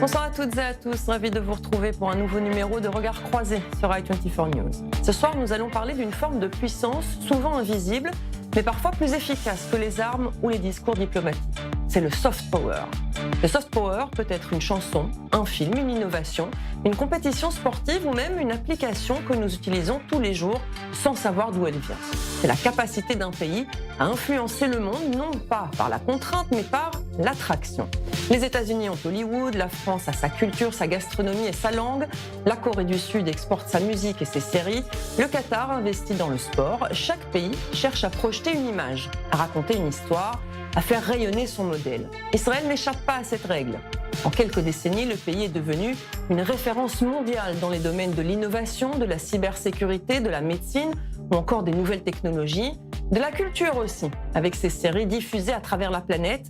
Bonsoir à toutes et à tous, ravi de vous retrouver pour un nouveau numéro de Regard Croisé sur i24 News. Ce soir, nous allons parler d'une forme de puissance souvent invisible, mais parfois plus efficace que les armes ou les discours diplomatiques. C'est le soft power. Le soft power peut être une chanson, un film, une innovation, une compétition sportive ou même une application que nous utilisons tous les jours sans savoir d'où elle vient. C'est la capacité d'un pays à influencer le monde, non pas par la contrainte, mais par l'attraction. Les États-Unis ont Hollywood, la France a sa culture, sa gastronomie et sa langue, la Corée du Sud exporte sa musique et ses séries, le Qatar investit dans le sport. Chaque pays cherche à projeter une image, à raconter une histoire, à faire rayonner son modèle. Israël n'échappe pas à cette règle. En quelques décennies, le pays est devenu une référence mondiale dans les domaines de l'innovation, de la cybersécurité, de la médecine ou encore des nouvelles technologies, de la culture aussi, avec ses séries diffusées à travers la planète.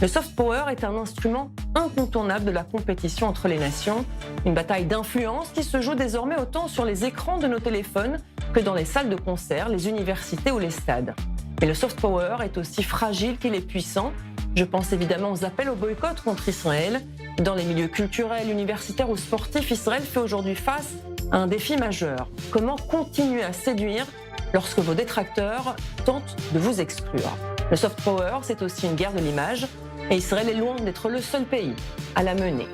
Le soft power est un instrument incontournable de la compétition entre les nations, une bataille d'influence qui se joue désormais autant sur les écrans de nos téléphones que dans les salles de concert, les universités ou les stades. Mais le soft power est aussi fragile qu'il est puissant. Je pense évidemment aux appels au boycott contre Israël. Dans les milieux culturels, universitaires ou sportifs, Israël fait aujourd'hui face à un défi majeur. Comment continuer à séduire lorsque vos détracteurs tentent de vous exclure? Le soft power, c'est aussi une guerre de l'image. Et Israël est loin d'être le seul pays à la mener.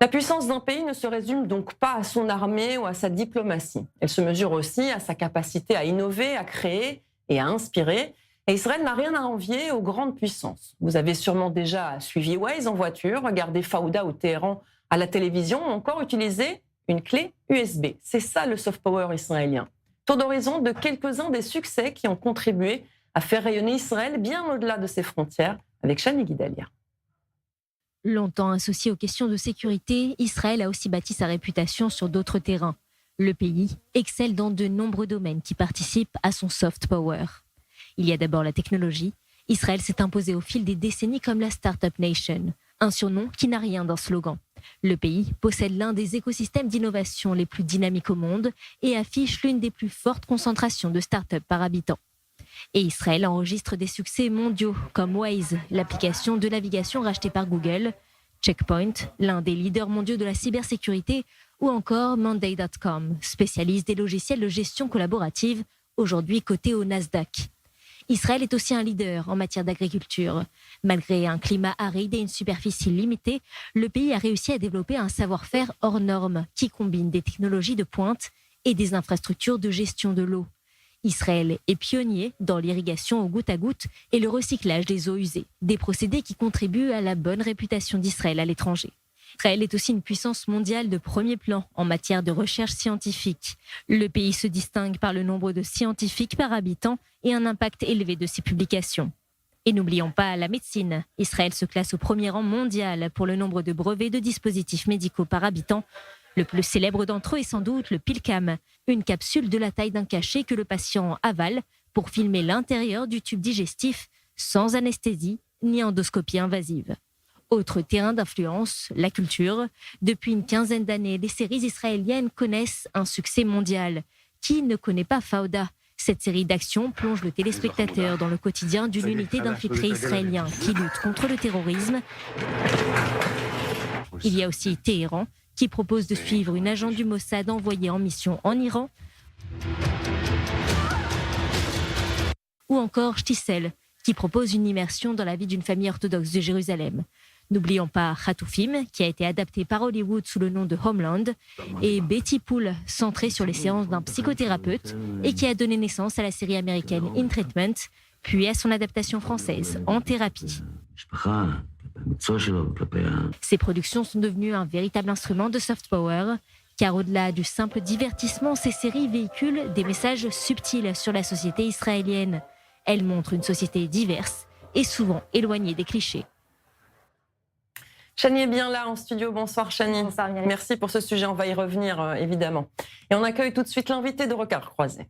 La puissance d'un pays ne se résume donc pas à son armée ou à sa diplomatie. Elle se mesure aussi à sa capacité à innover, à créer et à inspirer. Et Israël n'a rien à envier aux grandes puissances. Vous avez sûrement déjà suivi Waze en voiture, regardé Fauda ou Téhéran à la télévision ou encore utilisé une clé USB. C'est ça le soft power israélien. Tour d'horizon de quelques-uns des succès qui ont contribué à faire rayonner Israël bien au-delà de ses frontières avec Chani Guidalia. Longtemps associé aux questions de sécurité, Israël a aussi bâti sa réputation sur d'autres terrains. Le pays excelle dans de nombreux domaines qui participent à son soft power. Il y a d'abord la technologie. Israël s'est imposé au fil des décennies comme la Startup Nation, un surnom qui n'a rien d'un slogan. Le pays possède l'un des écosystèmes d'innovation les plus dynamiques au monde et affiche l'une des plus fortes concentrations de start-up par habitant. Et Israël enregistre des succès mondiaux comme Waze, l'application de navigation rachetée par Google, Checkpoint, l'un des leaders mondiaux de la cybersécurité, ou encore Monday.com, spécialiste des logiciels de gestion collaborative, aujourd'hui coté au Nasdaq. Israël est aussi un leader en matière d'agriculture. Malgré un climat aride et une superficie limitée, le pays a réussi à développer un savoir-faire hors norme qui combine des technologies de pointe et des infrastructures de gestion de l'eau. Israël est pionnier dans l'irrigation au goutte à goutte et le recyclage des eaux usées, des procédés qui contribuent à la bonne réputation d'Israël à l'étranger. Israël est aussi une puissance mondiale de premier plan en matière de recherche scientifique. Le pays se distingue par le nombre de scientifiques par habitant et un impact élevé de ses publications. Et n'oublions pas la médecine. Israël se classe au premier rang mondial pour le nombre de brevets de dispositifs médicaux par habitant. Le plus célèbre d'entre eux est sans doute le PillCam, une capsule de la taille d'un cachet que le patient avale pour filmer l'intérieur du tube digestif sans anesthésie ni endoscopie invasive. Autre terrain d'influence, la culture. Depuis une quinzaine d'années, les séries israéliennes connaissent un succès mondial. Qui ne connaît pas Fauda? Cette série d'action plonge le téléspectateur dans le quotidien d'une unité d'infiltrés israéliens qui lutte contre le terrorisme. Il y a aussi Téhéran, qui propose de suivre une agent du Mossad envoyée en mission en Iran. Ou encore Shtisel, qui propose une immersion dans la vie d'une famille orthodoxe de Jérusalem. N'oublions pas Khatoufim, qui a été adapté par Hollywood sous le nom de Homeland, et Betty Pool, centrée sur les séances d'un psychothérapeute et qui a donné naissance à la série américaine In Treatment, puis à son adaptation française, En thérapie. Ces productions sont devenues un véritable instrument de soft power, car au-delà du simple divertissement, ces séries véhiculent des messages subtils sur la société israélienne. Elles montrent une société diverse et souvent éloignée des clichés. Chani est bien là en studio. Bonsoir Chani. Bonsoir, merci pour ce sujet, on va y revenir évidemment. Et on accueille tout de suite l'invité de Regard Croisé.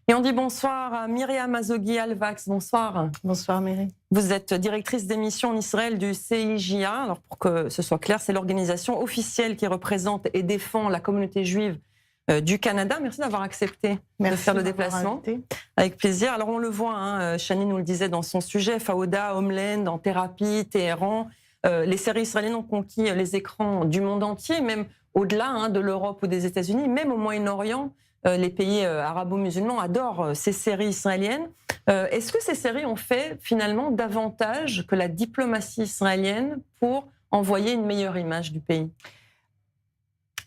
Et on dit bonsoir à Myriam Azoghi-Alvax. Bonsoir. Bonsoir Myriam. Vous êtes directrice des missions en Israël du CIJA. Alors pour que ce soit clair, c'est l'organisation officielle qui représente et défend la communauté juive du Canada. Merci d'avoir accepté de faire le déplacement. Avec plaisir. Alors on le voit, hein, Shani nous le disait dans son sujet, Fauda, Homeland, En Thérapie, Téhéran, les séries israéliennes ont conquis les écrans du monde entier, même au-delà de l'Europe ou des États-Unis, même au Moyen-Orient. Les pays arabo-musulmans adorent ces séries israéliennes. Est-ce que ces séries ont fait finalement davantage que la diplomatie israélienne pour envoyer une meilleure image du pays?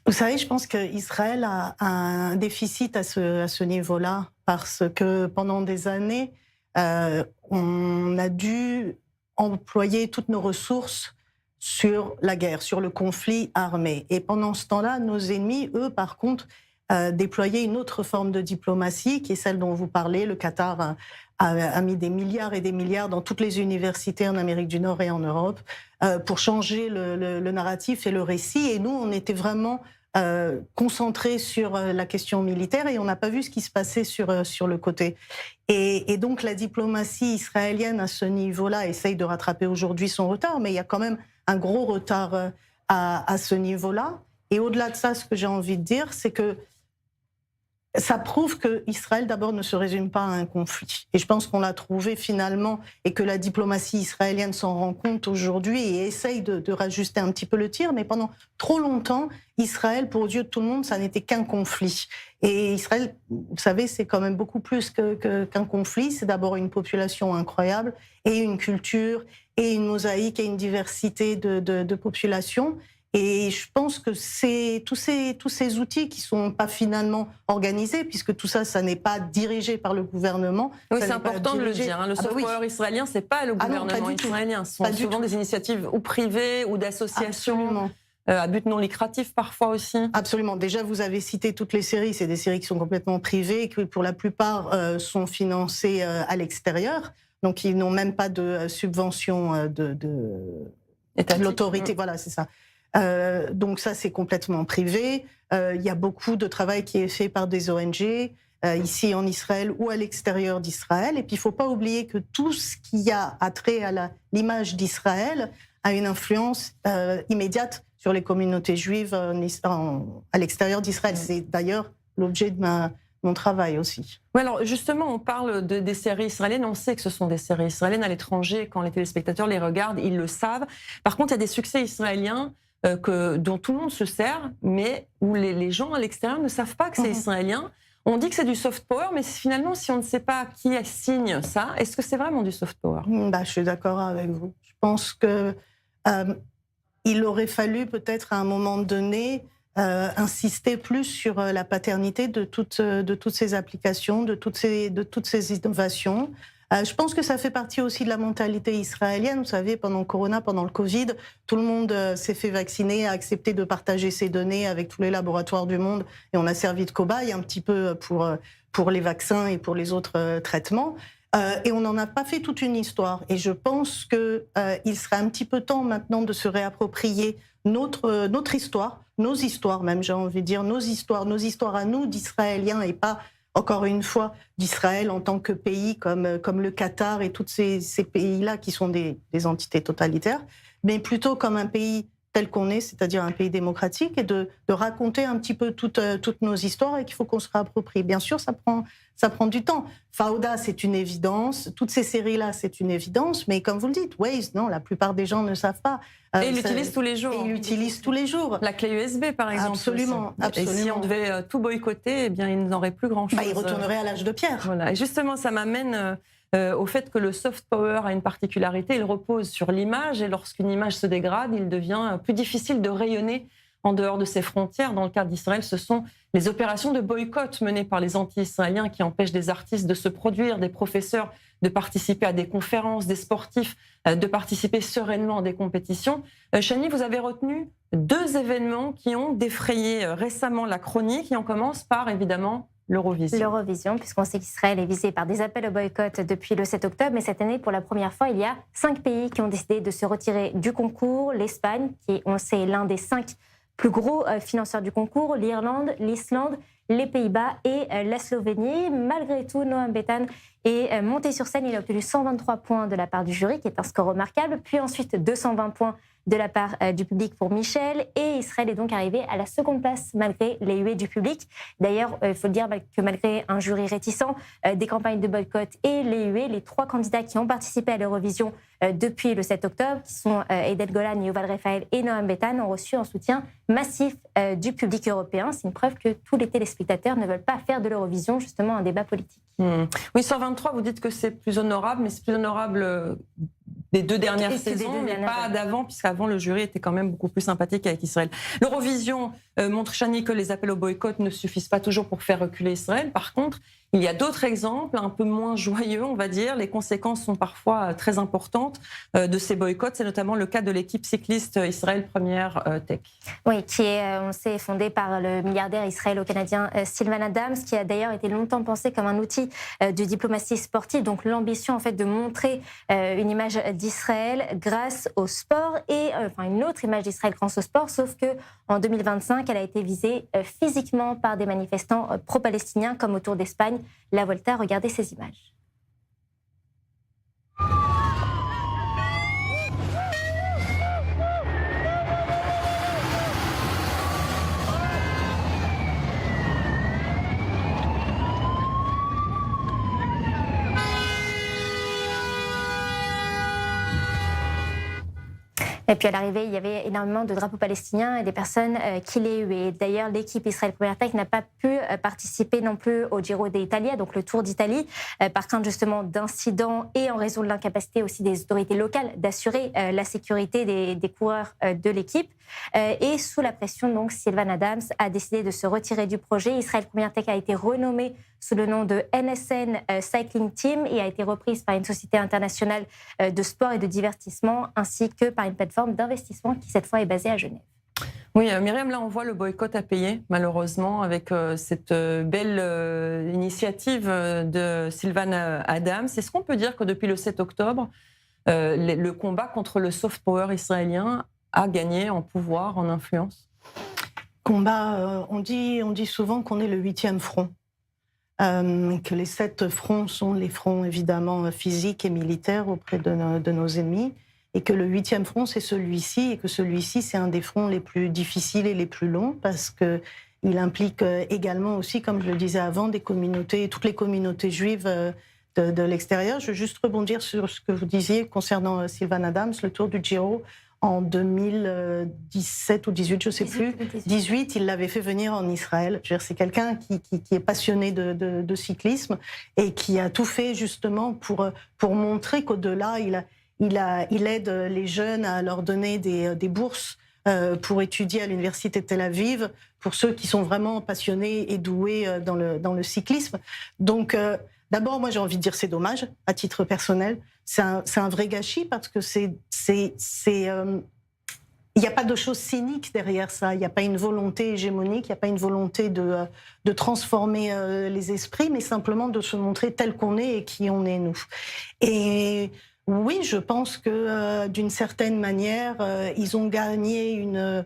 Vous savez, je pense qu'Israël a un déficit à ce niveau-là, parce que pendant des années, on a dû employer toutes nos ressources sur la guerre, sur le conflit armé. Et pendant ce temps-là, nos ennemis, eux, par contre, déployaient une autre forme de diplomatie, qui est celle dont vous parlez. Le Qatar a mis des milliards et des milliards dans toutes les universités en Amérique du Nord et en Europe pour changer le narratif et le récit. Et nous, on était vraiment concentrés sur la question militaire et on n'a pas vu ce qui se passait sur le côté. Et donc la diplomatie israélienne à ce niveau-là essaye de rattraper aujourd'hui son retard, mais il y a quand même un gros retard à ce niveau-là. Et au-delà de ça, ce que j'ai envie de dire, c'est que ça prouve qu'Israël, d'abord, ne se résume pas à un conflit. Et je pense qu'on l'a trouvé finalement, et que la diplomatie israélienne s'en rend compte aujourd'hui et essaye de rajuster un petit peu le tir. Mais pendant trop longtemps, Israël, pour aux yeux de tout le monde, ça n'était qu'un conflit. Et Israël, vous savez, c'est quand même beaucoup plus qu'un conflit. C'est d'abord une population incroyable, et une culture, et une mosaïque, et une diversité de populations. Et je pense que c'est tous ces outils qui sont pas finalement organisés, puisque tout ça n'est pas dirigé par le gouvernement. Oui, c'est important de le dire. Le soft power israélien, c'est pas le gouvernement israélien. Ce sont souvent des initiatives ou privées ou d'associations. À but non lucratif parfois aussi. Absolument. Déjà, vous avez cité toutes les séries. C'est des séries qui sont complètement privées et qui, pour la plupart, sont financées à l'extérieur. Donc, ils n'ont même pas de subvention de l'autorité. Voilà, c'est ça. Donc ça, c'est complètement privé. Il y a beaucoup de travail qui est fait par des ONG, ici en Israël ou à l'extérieur d'Israël. Et puis, il ne faut pas oublier que tout ce qui a attrait à l'image d'Israël a une influence immédiate sur les communautés juives à l'extérieur d'Israël. C'est d'ailleurs l'objet de mon travail aussi. Oui, alors justement, on parle des séries israéliennes. On sait que ce sont des séries israéliennes à l'étranger. Quand les téléspectateurs les regardent, ils le savent. Par contre, il y a des succès israéliens dont tout le monde se sert, mais où les gens à l'extérieur ne savent pas que c'est israélien. On dit que c'est du soft power, mais finalement, si on ne sait pas qui signe ça, est-ce que c'est vraiment du soft power? Je suis d'accord avec vous. Je pense que il aurait fallu peut-être à un moment donné insister plus sur la paternité de toutes ces applications, de toutes ces innovations. Je pense que ça fait partie aussi de la mentalité israélienne. Vous savez, pendant Corona, pendant le Covid, tout le monde s'est fait vacciner, a accepté de partager ses données avec tous les laboratoires du monde, et on a servi de cobaye un petit peu pour les vaccins et pour les autres traitements. Et on n'en a pas fait toute une histoire. Et je pense qu'il serait un petit peu temps maintenant de se réapproprier notre histoire, nos histoires même, j'ai envie de dire, nos histoires à nous d'Israéliens, et pas, encore une fois, d'Israël en tant que pays comme le Qatar et tous ces pays-là qui sont des entités totalitaires, mais plutôt comme un pays tel qu'on est, c'est-à-dire un pays démocratique, et de raconter un petit peu toutes nos histoires, et qu'il faut qu'on se réapproprie. Bien sûr, ça prend du temps. Fauda, c'est une évidence. Toutes ces séries-là, c'est une évidence. Mais comme vous le dites, Waze, non, la plupart des gens ne savent pas. Et ils l'utilisent tous les jours. Et ils l'utilisent tous les jours. La clé USB, par exemple. Absolument. Et si on devait tout boycotter, eh bien, ils n'auraient plus grand-chose. Ils retourneraient à l'âge de pierre. Voilà. Et justement, ça m'amène au fait que le soft power a une particularité. Il repose sur l'image, et lorsqu'une image se dégrade, il devient plus difficile de rayonner en dehors de ses frontières. Dans le cas d'Israël, ce sont les opérations de boycott menées par les anti-israéliens qui empêchent des artistes de se produire, des professeurs de participer à des conférences, des sportifs de participer sereinement à des compétitions. Shani, vous avez retenu 2 événements qui ont défrayé récemment la chronique, et on commence par, évidemment, l'Eurovision. L'Eurovision, puisqu'on sait qu'Israël est visé par des appels au boycott depuis le 7 octobre, mais cette année, pour la première fois, il y a 5 pays qui ont décidé de se retirer du concours. L'Espagne, qui, on le sait, est l'un des 5 plus gros financeurs du concours, l'Irlande, l'Islande, les Pays-Bas et la Slovénie. Malgré tout, Noam Betan est monté sur scène. Il a obtenu 123 points de la part du jury, qui est un score remarquable. Puis ensuite, 220 points de la part du public pour Michel. Et Israël est donc arrivé à la seconde place malgré les huées du public. D'ailleurs, il faut le dire que malgré un jury réticent, des campagnes de boycott et les huées, les 3 candidats qui ont participé à l'Eurovision depuis le 7 octobre, qui sont Edel Golan, Yuval Raphaël et Noam Betan, ont reçu un soutien massif du public européen. C'est une preuve que tous les téléspectateurs ne veulent pas faire de l'Eurovision justement un débat politique. Oui, sur 23, vous dites que c'est plus honorable, mais c'est plus honorable des 2 dernières saisons, mais pas d'avant, puisqu'avant le jury était quand même beaucoup plus sympathique avec Israël. L'Eurovision montre, Chani, que les appels au boycott ne suffisent pas toujours pour faire reculer Israël. Par contre, il y a d'autres exemples, un peu moins joyeux, on va dire. Les conséquences sont parfois très importantes de ces boycotts. C'est notamment le cas de l'équipe cycliste Israël Première Tech. Oui, qui est, on sait, fondée par le milliardaire israélo-canadien Sylvan Adams, qui a d'ailleurs été longtemps pensé comme un outil de diplomatie sportive. Donc l'ambition, en fait, de montrer une image d'Israël grâce au sport et une autre image d'Israël grâce au sport, sauf que en 2025, elle a été visée physiquement par des manifestants pro-palestiniens, comme au Tour d'Espagne. La Volta, regardez ces images. Et puis à l'arrivée, il y avait énormément de drapeaux palestiniens et des personnes qui les huaient. D'ailleurs, l'équipe Israël Première Tech n'a pas pu participer non plus au Giro d'Italia, donc le Tour d'Italie, par crainte justement d'incidents et en raison de l'incapacité aussi des autorités locales d'assurer la sécurité des coureurs de l'équipe. Et sous la pression, donc, Sylvan Adams a décidé de se retirer du projet. Israël Première Tech a été renommée sous le nom de NSN Cycling Team et a été reprise par une société internationale de sport et de divertissement, ainsi que par une plateforme d'investissement qui, cette fois, est basée à Genève. Oui, Myriam, là, on voit le boycott à payer, malheureusement, avec cette belle initiative de Sylvan Adams. Est-ce qu'on peut dire que depuis le 7 octobre, le combat contre le soft power israélien a gagné en pouvoir, en influence? Combat, on dit souvent qu'on est le 8e front. Que les 7 fronts sont les fronts évidemment physiques et militaires auprès de nos ennemis, et que le 8e front c'est celui-ci, et que celui-ci c'est un des fronts les plus difficiles et les plus longs, parce qu'il implique également aussi, comme je le disais avant, des communautés, toutes les communautés juives de l'extérieur. Je veux juste rebondir sur ce que vous disiez concernant Sylvan Adams, le Tour du Giro. En 2017 ou 18, je ne sais plus, 18, il l'avait fait venir en Israël. C'est quelqu'un qui est passionné de cyclisme et qui a tout fait justement pour montrer qu'au-delà, il aide les jeunes à leur donner des bourses pour étudier à l'université de Tel Aviv, pour ceux qui sont vraiment passionnés et doués dans le cyclisme. Donc, d'abord, moi j'ai envie de dire c'est dommage, à titre personnel. C'est un vrai gâchis parce que il n'y a pas de chose cynique derrière ça. Il n'y a pas une volonté hégémonique, il n'y a pas une volonté de transformer les esprits, mais simplement de se montrer tel qu'on est et qui on est nous. Et oui, je pense que d'une certaine manière, ils ont gagné une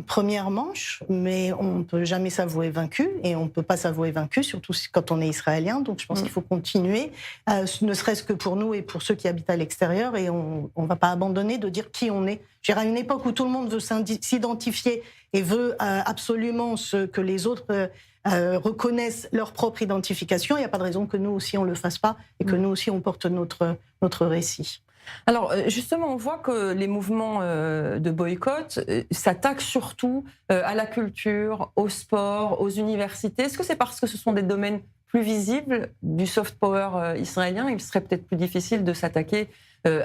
première manche, mais on ne peut jamais s'avouer vaincu, et on ne peut pas s'avouer vaincu, surtout quand on est israélien. Donc je pense qu'il faut continuer, ne serait-ce que pour nous et pour ceux qui habitent à l'extérieur, et on ne va pas abandonner de dire qui on est. Je dirais, à une époque où tout le monde veut s'identifier et veut absolument que les autres reconnaissent leur propre identification, il n'y a pas de raison que nous aussi on ne le fasse pas, et que nous aussi on porte notre récit. Alors justement, on voit que les mouvements de boycott s'attaquent surtout à la culture, au sport, aux universités. Est-ce que c'est parce que ce sont des domaines plus visibles du soft power israélien? Il serait peut-être plus difficile de s'attaquer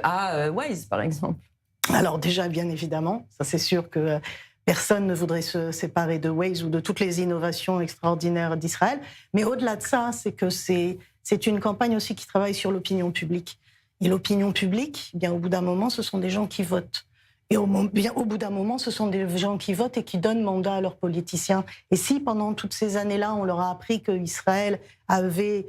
à Waze, par exemple. Alors déjà, bien évidemment, ça c'est sûr que personne ne voudrait se séparer de Waze ou de toutes les innovations extraordinaires d'Israël. Mais au-delà de ça, c'est que c'est une campagne aussi qui travaille sur l'opinion publique. Et l'opinion publique, bien au bout d'un moment, ce sont des gens qui votent. Et au bout d'un moment, ce sont des gens qui votent et qui donnent mandat à leurs politiciens. Et si pendant toutes ces années-là, on leur a appris qu'Israël avait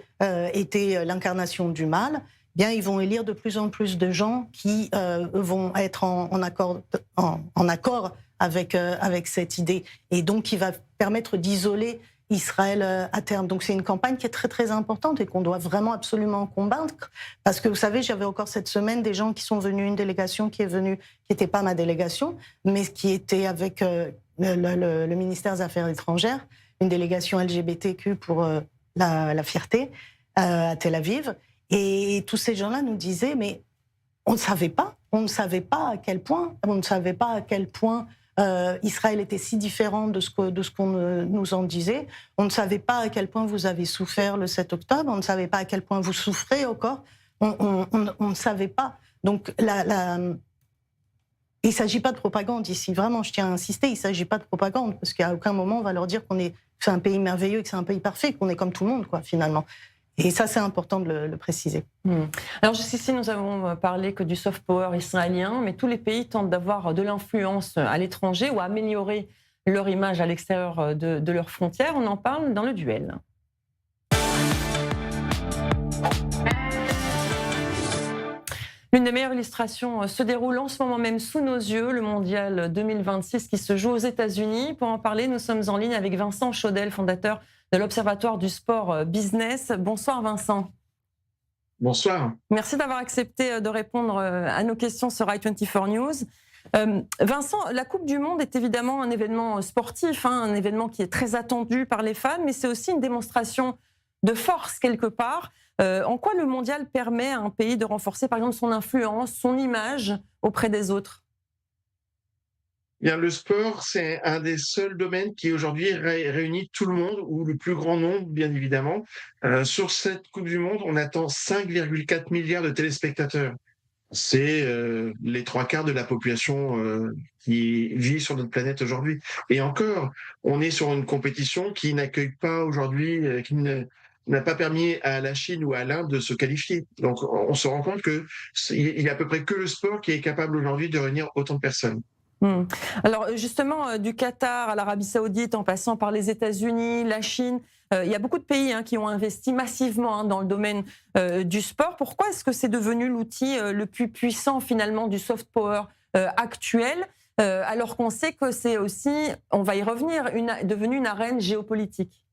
été l'incarnation du mal, bien ils vont élire de plus en plus de gens qui vont être en accord avec cette idée. Et donc, qui va permettre d'isoler Israël à terme. Donc c'est une campagne qui est très très importante et qu'on doit vraiment absolument combattre. Parce que vous savez, j'avais encore cette semaine des gens qui sont venus, une délégation qui est venue, qui n'était pas ma délégation, mais qui était avec le ministère des Affaires étrangères, une délégation LGBTQ pour la fierté à Tel Aviv. Et tous ces gens-là nous disaient, mais on ne savait pas à quel point, Israël était si différent de ce qu'on nous en disait. On ne savait pas à quel point vous avez souffert le 7 octobre, on ne savait pas à quel point vous souffrez encore, on ne savait pas. Donc il ne s'agit pas de propagande ici, vraiment, je tiens à insister, il ne s'agit pas de propagande, parce qu'à aucun moment on va leur dire que c'est un pays merveilleux, que c'est un pays parfait, qu'on est comme tout le monde, quoi, finalement. Et ça, c'est important de le préciser. Alors jusqu'ici, nous avons parlé que du soft power israélien, mais tous les pays tentent d'avoir de l'influence à l'étranger ou à améliorer leur image à l'extérieur de leurs frontières. On en parle dans le duel. L'une des meilleures illustrations se déroule en ce moment même sous nos yeux, le mondial 2026 qui se joue aux États-Unis. Pour en parler, nous sommes en ligne avec Vincent Chaudel, fondateur de l'Observatoire du sport business. Bonsoir Vincent. Bonsoir. Merci d'avoir accepté de répondre à nos questions sur i24 News. Vincent, la Coupe du Monde est évidemment un événement sportif, un événement qui est très attendu par les fans, mais c'est aussi une démonstration de force quelque part. En quoi le mondial permet à un pays de renforcer par exemple son influence, son image auprès des autres ? Bien, le sport, c'est un des seuls domaines qui aujourd'hui réunit tout le monde, ou le plus grand nombre, bien évidemment. Sur cette Coupe du Monde, on attend 5,4 milliards de téléspectateurs. C'est les 3/4 de la population qui vit sur notre planète aujourd'hui. Et encore, on est sur une compétition qui n'accueille pas aujourd'hui, n'a pas permis à la Chine ou à l'Inde de se qualifier. Donc, on se rend compte qu'il y a à peu près que le sport qui est capable aujourd'hui de réunir autant de personnes. Alors justement, du Qatar à l'Arabie Saoudite, en passant par les États-Unis, la Chine, il y a beaucoup de pays qui ont investi massivement dans le domaine du sport. Pourquoi est-ce que c'est devenu l'outil le plus puissant finalement du soft power actuel, alors qu'on sait que c'est aussi, on va y revenir, devenu une arène géopolitique,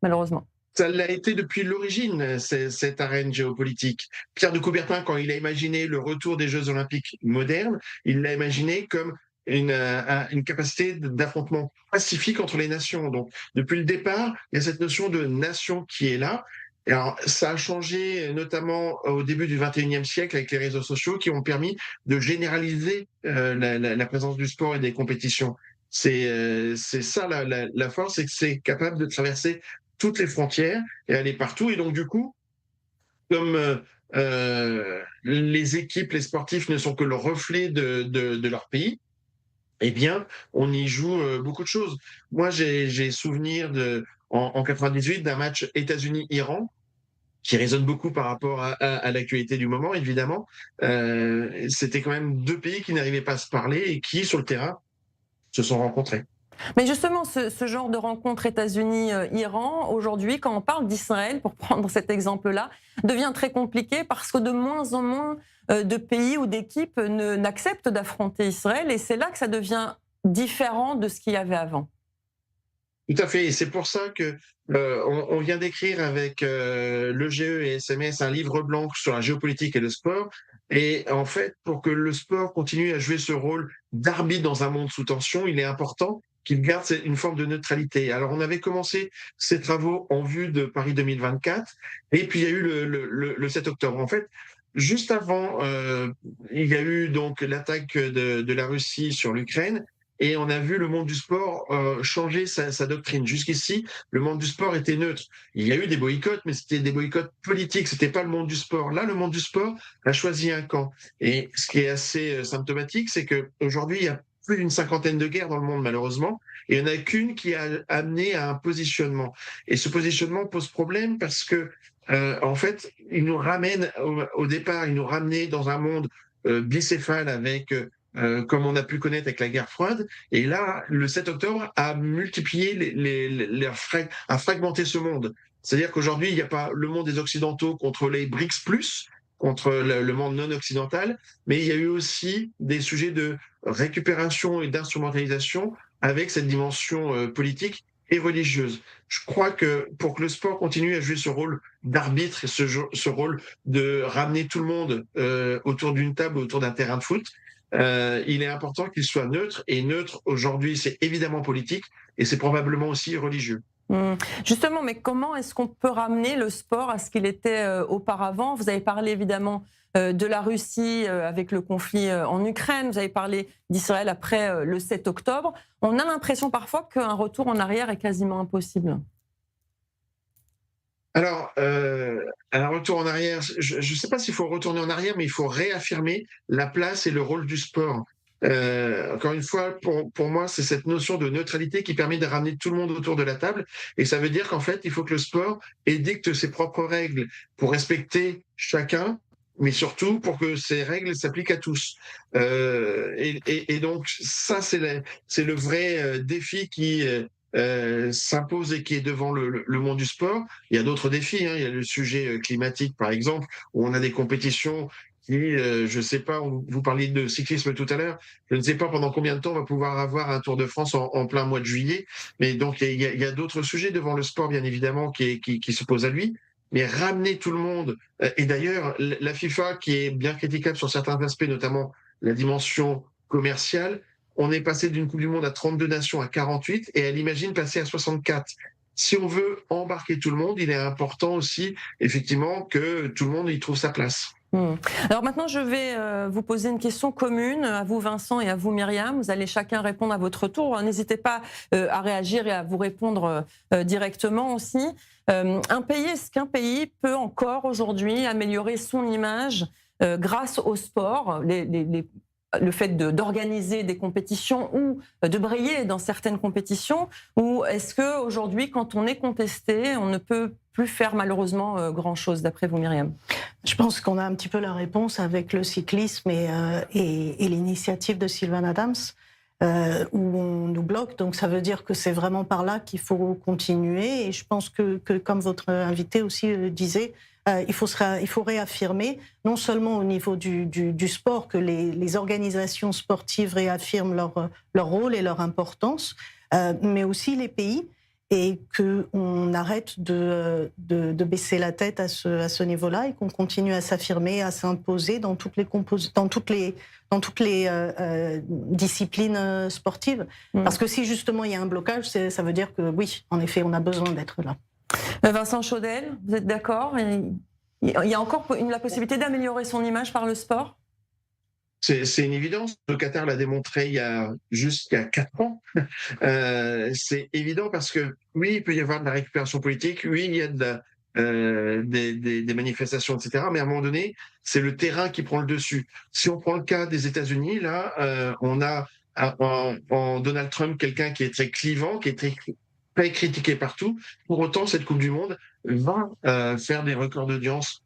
malheureusement? Ça l'a été depuis l'origine, cette arène géopolitique. Pierre de Coubertin, quand il a imaginé le retour des Jeux olympiques modernes, il l'a imaginé comme une capacité d'affrontement pacifique entre les nations. Donc, depuis le départ, il y a cette notion de nation qui est là. Alors, ça a changé notamment au début du XXIe siècle avec les réseaux sociaux qui ont permis de généraliser la présence du sport et des compétitions. C'est ça la force, c'est que c'est capable de traverser toutes les frontières et aller partout. Et donc, du coup, comme les équipes, les sportifs ne sont que le reflet de leur pays, eh bien, on y joue beaucoup de choses. Moi, j'ai souvenir en 98 d'un match États-Unis-Iran qui résonne beaucoup par rapport à l'actualité du moment, évidemment. C'était quand même deux pays qui n'arrivaient pas à se parler et qui, sur le terrain, se sont rencontrés. Mais justement, ce genre de rencontre États-Unis-Iran, aujourd'hui, quand on parle d'Israël, pour prendre cet exemple-là, devient très compliqué parce que de moins en moins de pays ou d'équipes n'acceptent d'affronter Israël, et c'est là que ça devient différent de ce qu'il y avait avant. Tout à fait, et c'est pour ça que on vient d'écrire avec le GE et SMS un livre blanc sur la géopolitique et le sport. Et en fait, pour que le sport continue à jouer ce rôle d'arbitre dans un monde sous tension, il est important qu'il garde une forme de neutralité. Alors, on avait commencé ces travaux en vue de Paris 2024, et puis il y a eu le 7 octobre. En fait, juste avant, il y a eu donc l'attaque de la Russie sur l'Ukraine, et on a vu le monde du sport changer sa doctrine. Jusqu'ici, le monde du sport était neutre. Il y a eu des boycotts, mais c'était des boycotts politiques, c'était pas le monde du sport. Là, le monde du sport a choisi un camp. Et ce qui est assez symptomatique, c'est qu'aujourd'hui, il y a plus d'une cinquantaine de guerres dans le monde, malheureusement, et il n'y en a qu'une qui a amené à un positionnement. Et ce positionnement pose problème parce que, en fait, il nous ramène, au départ, il nous ramenait dans un monde bicéphale avec, comme on a pu connaître avec la guerre froide. Et là, le 7 octobre a multiplié, a fragmenté ce monde. C'est-à-dire qu'aujourd'hui, il n'y a pas le monde des Occidentaux contre les BRICS+, contre le monde non occidental, mais il y a eu aussi des sujets de récupération et d'instrumentalisation avec cette dimension politique et religieuse. Je crois que pour que le sport continue à jouer ce rôle d'arbitre et ce rôle de ramener tout le monde autour d'une table, autour d'un terrain de foot, il est important qu'il soit neutre. Et neutre, aujourd'hui, c'est évidemment politique et c'est probablement aussi religieux. Justement, mais comment est-ce qu'on peut ramener le sport à ce qu'il était auparavant? Vous avez parlé évidemment de la Russie avec le conflit en Ukraine, vous avez parlé d'Israël après le 7 octobre. On a l'impression parfois qu'un retour en arrière est quasiment impossible. Alors, un retour en arrière, je ne sais pas s'il faut retourner en arrière, mais il faut réaffirmer la place et le rôle du sport. Encore une fois, pour moi, c'est cette notion de neutralité qui permet de ramener tout le monde autour de la table. Et ça veut dire qu'en fait, il faut que le sport édicte ses propres règles pour respecter chacun, mais surtout pour que ces règles s'appliquent à tous. Et donc, ça, c'est le vrai défi qui s'impose et qui est devant le monde du sport. Il y a d'autres défis, hein. Il y a le sujet climatique, par exemple, où on a des compétitions qui, je ne sais pas, vous parliez de cyclisme tout à l'heure, je ne sais pas pendant combien de temps on va pouvoir avoir un Tour de France en plein mois de juillet, mais donc il y a d'autres sujets devant le sport, bien évidemment, qui se posent à lui, mais ramener tout le monde, et d'ailleurs, la FIFA, qui est bien critiquable sur certains aspects, notamment la dimension commerciale, on est passé d'une Coupe du Monde à 32 nations à 48, et elle imagine passer à 64. Si on veut embarquer tout le monde, il est important aussi, effectivement, que tout le monde y trouve sa place. Alors maintenant, je vais vous poser une question commune à vous, Vincent, et à vous, Myriam. Vous allez chacun répondre à votre tour. N'hésitez pas à réagir et à vous répondre directement aussi. Est-ce qu'un pays peut encore aujourd'hui améliorer son image grâce au sport, le fait d'organiser des compétitions ou de briller dans certaines compétitions, ou est-ce qu'aujourd'hui, quand on est contesté, on ne peut plus faire malheureusement grand-chose, d'après vous, Myriam? Je pense qu'on a un petit peu la réponse avec le cyclisme et l'initiative de Sylvain Adams, où on nous bloque. Donc ça veut dire que c'est vraiment par là qu'il faut continuer. Et je pense que comme votre invité aussi disait, il faut réaffirmer, non seulement au niveau du sport, que les organisations sportives réaffirment leur rôle et leur importance, mais aussi les pays, et qu'on arrête de baisser la tête à ce niveau-là et qu'on continue à s'affirmer, à s'imposer dans toutes les disciplines sportives. Parce que si justement il y a un blocage, ça veut dire que oui, en effet, on a besoin d'être là. Vincent Chaudel, vous êtes d'accord? Il y a encore la possibilité d'améliorer son image par le sport? C'est une évidence. Le Qatar l'a démontré il y a 4 ans. C'est évident parce que oui, il peut y avoir de la récupération politique, oui, il y a des manifestations, etc. Mais à un moment donné, c'est le terrain qui prend le dessus. Si on prend le cas des États-Unis, là, on a en Donald Trump quelqu'un qui est très clivant, qui est très critiqué partout. Pour autant, cette Coupe du Monde va faire des records d'audience.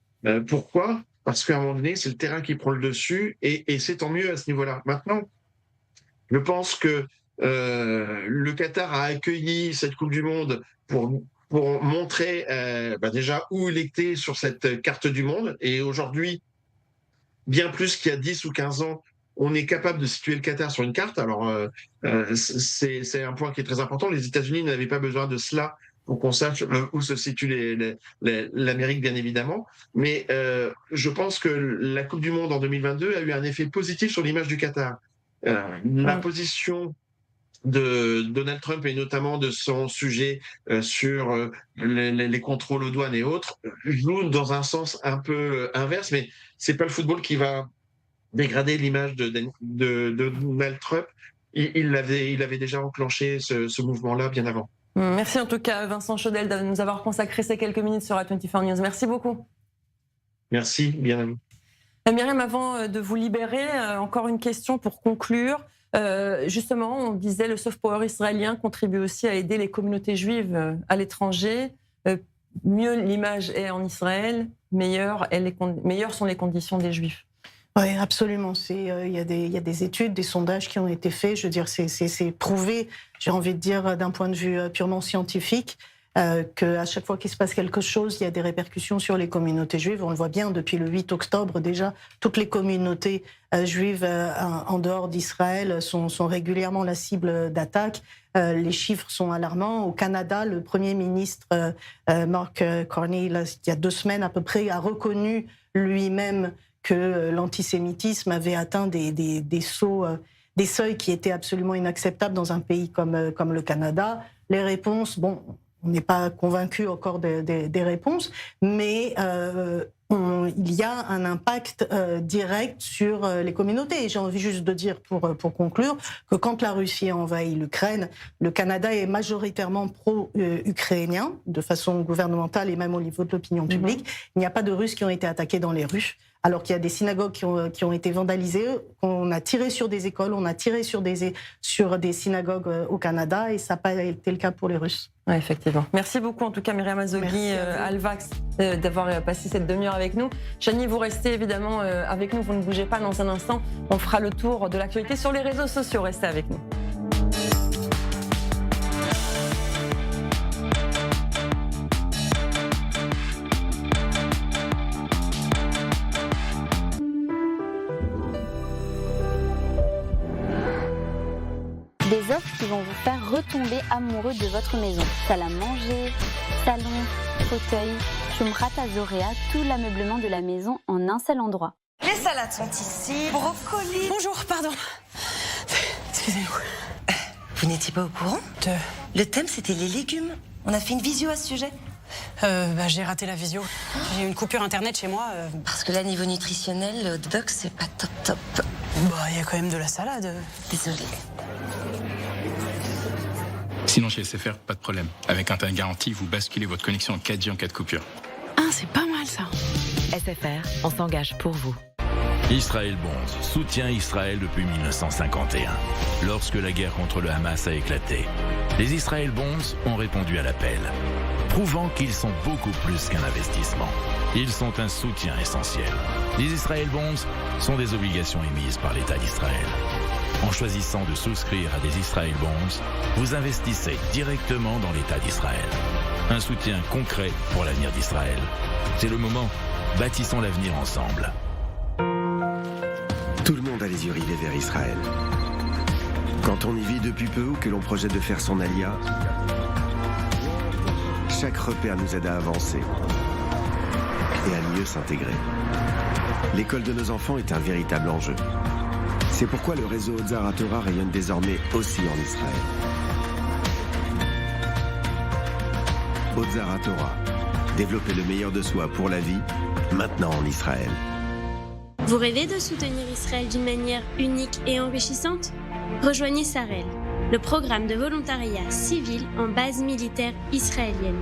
Pourquoi ? Parce qu'à un moment donné, c'est le terrain qui prend le dessus, et c'est tant mieux à ce niveau-là. Maintenant, je pense que le Qatar a accueilli cette Coupe du Monde pour montrer déjà où il était sur cette carte du monde. Et aujourd'hui, bien plus qu'il y a 10 ou 15 ans, on est capable de situer le Qatar sur une carte. Alors, c'est un point qui est très important. Les États-Unis n'avaient pas besoin de cela pour qu'on sache où se situe l'Amérique, bien évidemment. Mais je pense que la Coupe du Monde en 2022 a eu un effet positif sur l'image du Qatar. La position de Donald Trump, et notamment de son sujet sur les contrôles aux douanes et autres, joue dans un sens un peu inverse, mais c'est pas le football qui va dégrader l'image de Donald Trump. Il avait déjà enclenché ce mouvement-là bien avant. Merci en tout cas, Vincent Chaudel, de nous avoir consacré ces quelques minutes sur A24 News. Merci beaucoup. Merci, bien à vous. Myriam, avant de vous libérer, encore une question pour conclure. Justement, on disait le soft power israélien contribue aussi à aider les communautés juives à l'étranger. Mieux l'image est en Israël, meilleures sont les conditions des juifs. Oui, absolument. Il y a des études, des sondages qui ont été faits. Je veux dire, c'est prouvé, j'ai envie de dire, d'un point de vue purement scientifique. qu'à chaque fois qu'il se passe quelque chose, il y a des répercussions sur les communautés juives. On le voit bien depuis le 8 octobre déjà, toutes les communautés juives en dehors d'Israël sont régulièrement la cible d'attaques. Les chiffres sont alarmants. Au Canada, le Premier ministre Mark Carney, il y a 2 semaines à peu près, a reconnu lui-même que l'antisémitisme avait atteint des seuils qui étaient absolument inacceptables dans un pays comme le Canada. Les réponses, bon, on n'est pas convaincu encore des réponses, mais il y a un impact direct sur les communautés. Et j'ai envie juste de dire, pour conclure, que quand la Russie a envahi l'Ukraine, le Canada est majoritairement pro-ukrainien, de façon gouvernementale et même au niveau de l'opinion publique. Il n'y a pas de Russes qui ont été attaqués dans les rues, alors qu'il y a des synagogues qui ont été vandalisées. On a tiré sur des écoles, on a tiré sur des synagogues au Canada, et ça n'a pas été le cas pour les Russes. Oui, effectivement. Merci beaucoup, en tout cas, Myriam Azoghi, Alvax, d'avoir passé cette demi-heure avec nous. Chani, vous restez évidemment avec nous, vous ne bougez pas. Dans un instant, on fera le tour de l'actualité sur les réseaux sociaux. Restez avec nous. Des offres qui vont vous faire retomber amoureux de votre maison. Salle à manger, salon, fauteuil, Shumrat Azorea, tout l'ameublement de la maison en un seul endroit. Les salades sont ici, brocolis. Bonjour, pardon. Excusez-moi. Vous n'étiez pas au courant? Le thème, c'était les légumes. On a fait une visio à ce sujet. J'ai raté la visio. J'ai eu une coupure internet chez moi. Parce que là, niveau nutritionnel, le hot dog, c'est pas top. Il y a quand même de la salade. Désolée. Sinon, chez SFR, pas de problème. Avec un temps garanti, vous basculez votre connexion en 4G en cas de coupure. Ah, c'est pas mal ça. SFR, on s'engage pour vous. Israël Bonds soutient Israël depuis 1951, lorsque la guerre contre le Hamas a éclaté. Les Israël Bonds ont répondu à l'appel, prouvant qu'ils sont beaucoup plus qu'un investissement. Ils sont un soutien essentiel. Les Israël Bonds sont des obligations émises par l'État d'Israël. En choisissant de souscrire à des Israël Bonds, vous investissez directement dans l'État d'Israël. Un soutien concret pour l'avenir d'Israël. C'est le moment. Bâtissons l'avenir ensemble. Tout le monde a les yeux rivés vers Israël. Quand on y vit depuis peu ou que l'on projette de faire son alia, chaque repère nous aide à avancer et à mieux s'intégrer. L'école de nos enfants est un véritable enjeu. C'est pourquoi le réseau Otzar Torah rayonne désormais aussi en Israël. Otzar Torah, développer le meilleur de soi pour la vie, maintenant en Israël. Vous rêvez de soutenir Israël d'une manière unique et enrichissante? Rejoignez Sarel, le programme de volontariat civil en base militaire israélienne.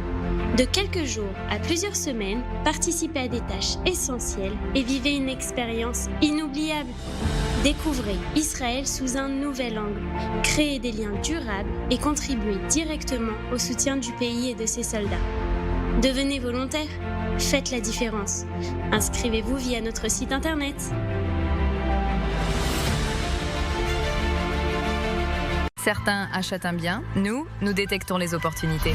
De quelques jours à plusieurs semaines, participez à des tâches essentielles et vivez une expérience inoubliable. Découvrez Israël sous un nouvel angle, créez des liens durables et contribuez directement au soutien du pays et de ses soldats. Devenez volontaire, faites la différence. Inscrivez-vous via notre site internet. Certains achètent un bien, nous détectons les opportunités.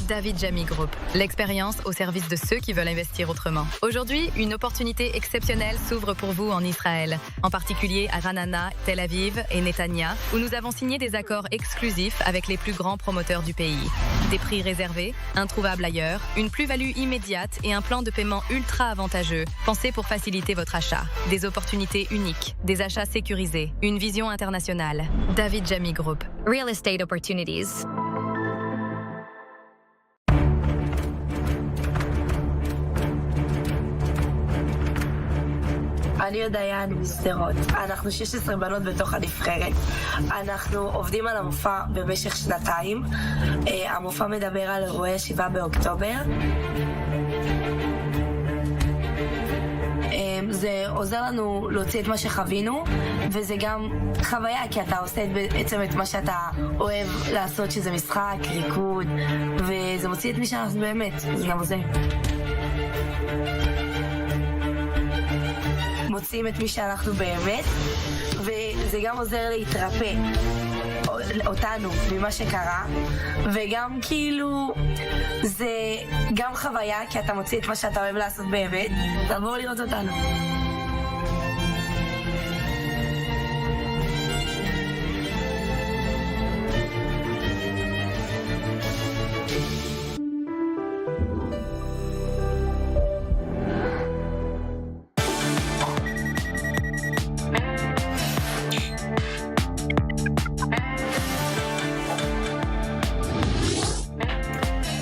David Jamy Group, l'expérience au service de ceux qui veulent investir autrement. Aujourd'hui, une opportunité exceptionnelle s'ouvre pour vous en Israël, en particulier à Ranana, Tel Aviv et Netanya, où nous avons signé des accords exclusifs avec les plus grands promoteurs du pays. Des prix réservés, introuvables ailleurs, une plus-value immédiate et un plan de paiement ultra avantageux, pensé pour faciliter votre achat. Des opportunités uniques, des achats sécurisés, une vision internationale. David Jamy Group. Real Estate Opportunities. אני דיין משדרות. אנחנו 16 בנות בתוך הנבחרת. אנחנו עובדים על המופע במשך 2 המופע מדבר על אירועי 7 באוקטובר. זה עוזר לנו להוציא את מה שחווינו, וזה גם חוויה, כי אתה עושה בעצם את מה שאתה אוהב לעשות, שזה משחק, ריקוד, וזה מוציא את מי שאנחנו באמת, זה גם עוזר. מוצאים את מי שאנחנו באמת, וזה גם עוזר להתרפא. אותנו ממה שקרה, וגם כאילו זה גם חוויה, כי אתה מוציא את מה שאתה אוהב לעשות באמת, תבואו לראות אותנו.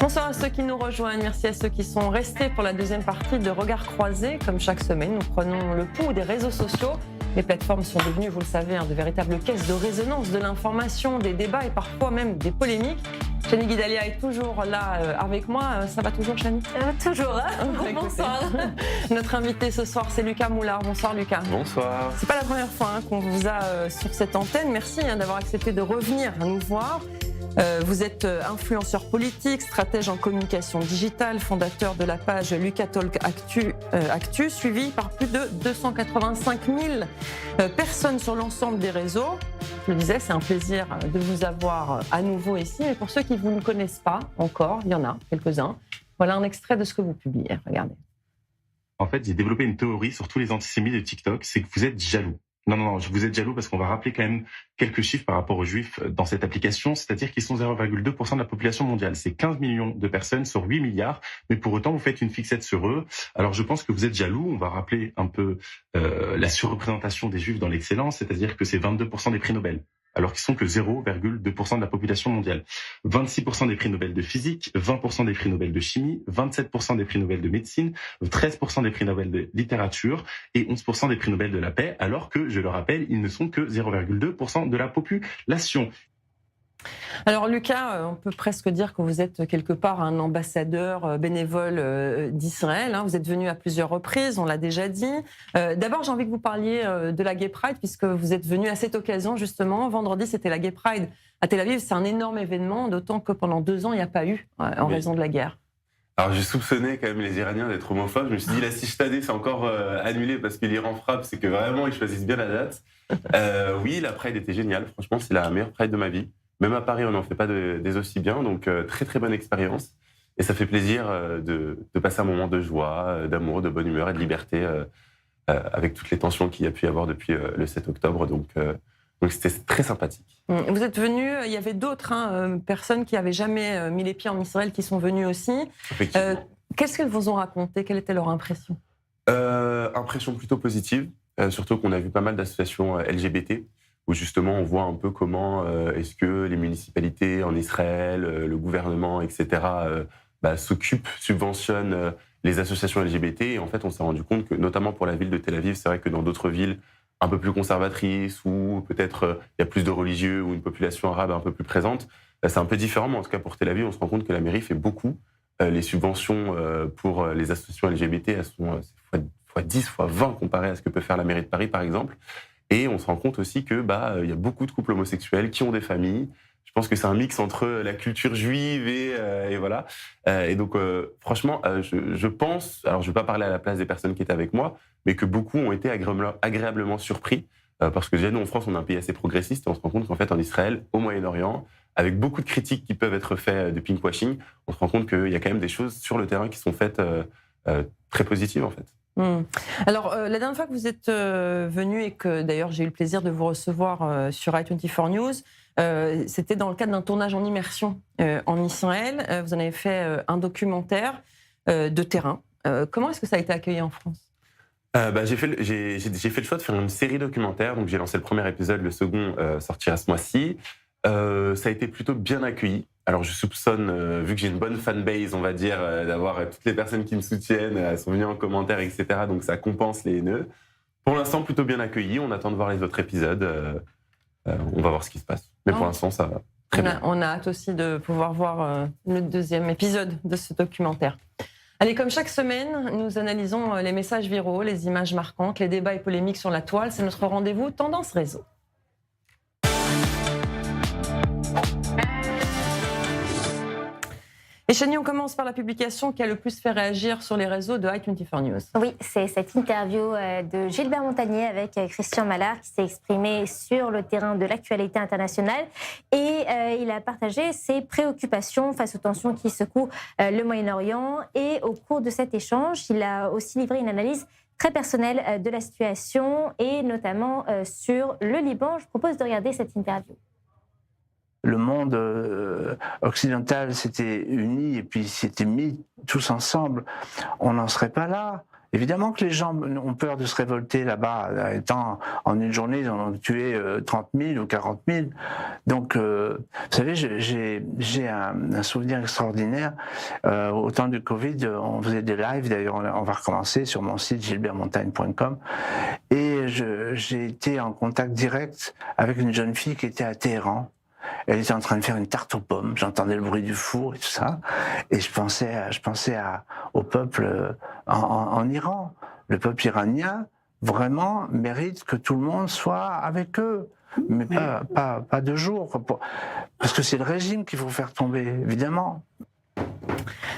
Bonsoir à ceux qui nous rejoignent, merci à ceux qui sont restés pour la deuxième partie de Regards croisés. Comme chaque semaine, nous prenons le pouls des réseaux sociaux. Les plateformes sont devenues, vous le savez, de véritables caisses de résonance de l'information, des débats et parfois même des polémiques. Chani Guidalia est toujours là avec moi. Ça va toujours, Chani? Toujours. Bonsoir. Notre invité ce soir, c'est Lucas Moulard. Bonsoir, Lucas. Bonsoir. C'est pas la première fois qu'on vous a sur cette antenne. Merci d'avoir accepté de revenir nous voir. Vous êtes influenceur politique, stratège en communication digitale, fondateur de la page Lucas Talk Actu, suivi par plus de 285 000 personnes sur l'ensemble des réseaux. Je le disais, c'est un plaisir de vous avoir à nouveau ici. Mais pour ceux qui ne vous connaissent pas encore, il y en a quelques-uns. Voilà un extrait de ce que vous publiez. Regardez. En fait, j'ai développé une théorie sur tous les antisémites de TikTok, c'est que vous êtes jaloux. Non, vous êtes jaloux parce qu'on va rappeler quand même quelques chiffres par rapport aux Juifs dans cette application, c'est-à-dire qu'ils sont 0,2% de la population mondiale. C'est 15 millions de personnes sur 8 milliards, mais pour autant, vous faites une fixette sur eux. Alors, je pense que vous êtes jaloux. On va rappeler un peu la surreprésentation des Juifs dans l'excellence, c'est-à-dire que c'est 22% des prix Nobel, alors qu'ils sont que 0,2% de la population mondiale. 26% des prix Nobel de physique, 20% des prix Nobel de chimie, 27% des prix Nobel de médecine, 13% des prix Nobel de littérature et 11% des prix Nobel de la paix, alors que, je le rappelle, ils ne sont que 0,2% de la population. Alors Lucas, on peut presque dire que vous êtes quelque part un ambassadeur bénévole d'Israël. Vous êtes venu à plusieurs reprises, on l'a déjà dit. D'abord, j'ai envie que vous parliez de la Gay Pride, puisque vous êtes venu à cette occasion justement. Vendredi, c'était la Gay Pride à Tel Aviv. C'est un énorme événement, d'autant que pendant 2 ans, il n'y a pas eu, en raison de la guerre. Alors j'ai soupçonné quand même les Iraniens d'être homophobes. Je me suis dit, la Sishtadeh, c'est encore annulé parce que l'Iran frappe, c'est que vraiment, ils choisissent bien la date. Oui, la Pride était géniale. Franchement, c'est la meilleure Pride de ma vie. Même à Paris, on n'en fait pas des aussi bien, donc très très bonne expérience. Et ça fait plaisir de passer un moment de joie, d'amour, de bonne humeur et de liberté avec toutes les tensions qu'il y a pu y avoir depuis le 7 octobre. Donc c'était très sympathique. Vous êtes venu, il y avait d'autres personnes qui n'avaient jamais mis les pieds en Israël qui sont venues aussi. Qu'est-ce qu'elles vous ont raconté? Quelle était leur impression? Impression plutôt positive, surtout qu'on a vu pas mal d'associations LGBT, où justement on voit un peu comment est-ce que les municipalités en Israël, le gouvernement, etc., s'occupent, subventionnent les associations LGBT. Et en fait, on s'est rendu compte que, notamment pour la ville de Tel Aviv, c'est vrai que dans d'autres villes un peu plus conservatrices, où peut-être il y a plus de religieux, ou une population arabe un peu plus présente, c'est un peu différent. Mais en tout cas, pour Tel Aviv, on se rend compte que la mairie fait beaucoup. Les subventions pour les associations LGBT, elles sont fois 10, fois 20 comparées à ce que peut faire la mairie de Paris, par exemple. Et on se rend compte aussi que y a beaucoup de couples homosexuels qui ont des familles. Je pense que c'est un mix entre la culture juive et voilà. Et donc, franchement, je pense, alors je ne vais pas parler à la place des personnes qui étaient avec moi, mais que beaucoup ont été agréablement surpris. Parce que déjà, nous, en France, on est un pays assez progressiste et on se rend compte qu'en fait, en Israël, au Moyen-Orient, avec beaucoup de critiques qui peuvent être faites de pinkwashing, on se rend compte qu'il y a quand même des choses sur le terrain qui sont faites très positives, en fait. Alors, la dernière fois que vous êtes venu et que d'ailleurs j'ai eu le plaisir de vous recevoir sur i24 News, c'était dans le cadre d'un tournage en immersion en Israël. Vous en avez fait un documentaire de terrain. Comment est-ce que ça a été accueilli en France? J'ai fait le choix de faire une série documentaire. Donc j'ai lancé le premier épisode, le second sortira ce mois-ci. Ça a été plutôt bien accueilli. Alors je soupçonne, vu que j'ai une bonne fanbase, on va dire, d'avoir toutes les personnes qui me soutiennent, elles sont venues en commentaire, etc. Donc ça compense les haineux. Pour l'instant, plutôt bien accueilli. On attend de voir les autres épisodes. On va voir ce qui se passe. Mais pour l'instant, ça va très bien. On a hâte aussi de pouvoir voir le deuxième épisode de ce documentaire. Allez, comme chaque semaine, nous analysons les messages viraux, les images marquantes, les débats et polémiques sur la toile. C'est notre rendez-vous Tendance Réseau. Et Chani, on commence par la publication qui a le plus fait réagir sur les réseaux de i24 News. Oui, c'est cette interview de Gilbert Montagnier avec Christian Mallard qui s'est exprimé sur le terrain de l'actualité internationale et il a partagé ses préoccupations face aux tensions qui secouent le Moyen-Orient. Et au cours de cet échange, il a aussi livré une analyse très personnelle de la situation et notamment sur le Liban. Je propose de regarder cette interview. Le monde occidental s'était uni et puis s'était mis tous ensemble, on n'en serait pas là. Évidemment que les gens ont peur de se révolter là-bas, étant en une journée, ils en ont tué 30 000 ou 40 000. Donc, vous savez, j'ai un souvenir extraordinaire. Au temps du Covid, on faisait des lives, d'ailleurs on va recommencer sur mon site gilbertmontagne.com, et j'ai été en contact direct avec une jeune fille qui était à Téhéran. Elle était en train de faire une tarte aux pommes, j'entendais le bruit du four et tout ça, et je pensais au peuple en Iran. Le peuple iranien, vraiment, mérite que tout le monde soit avec eux, mais pas de jour, parce que c'est le régime qu'il faut faire tomber, évidemment.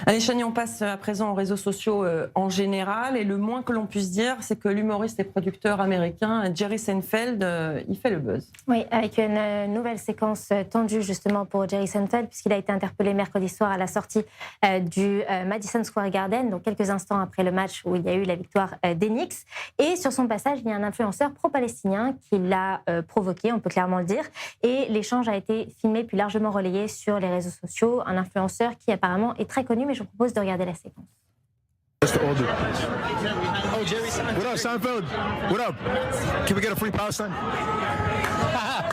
Allez Chani, on passe à présent aux réseaux sociaux en général, et le moins que l'on puisse dire, c'est que l'humoriste et producteur américain Jerry Seinfeld, il fait le buzz. Oui, avec une nouvelle séquence tendue justement pour Jerry Seinfeld, puisqu'il a été interpellé mercredi soir à la sortie du Madison Square Garden, donc quelques instants après le match où il y a eu la victoire des Knicks. Et sur son passage, il y a un influenceur pro-palestinien qui l'a provoqué, on peut clairement le dire, et l'échange a été filmé puis largement relayé sur les réseaux sociaux. Un influenceur qui apparemment est très connu, mais je vous propose de regarder la séquence. Oh, Jerry Seinfeld. What up, Seinfeld? What up? Can we get a free Palestine?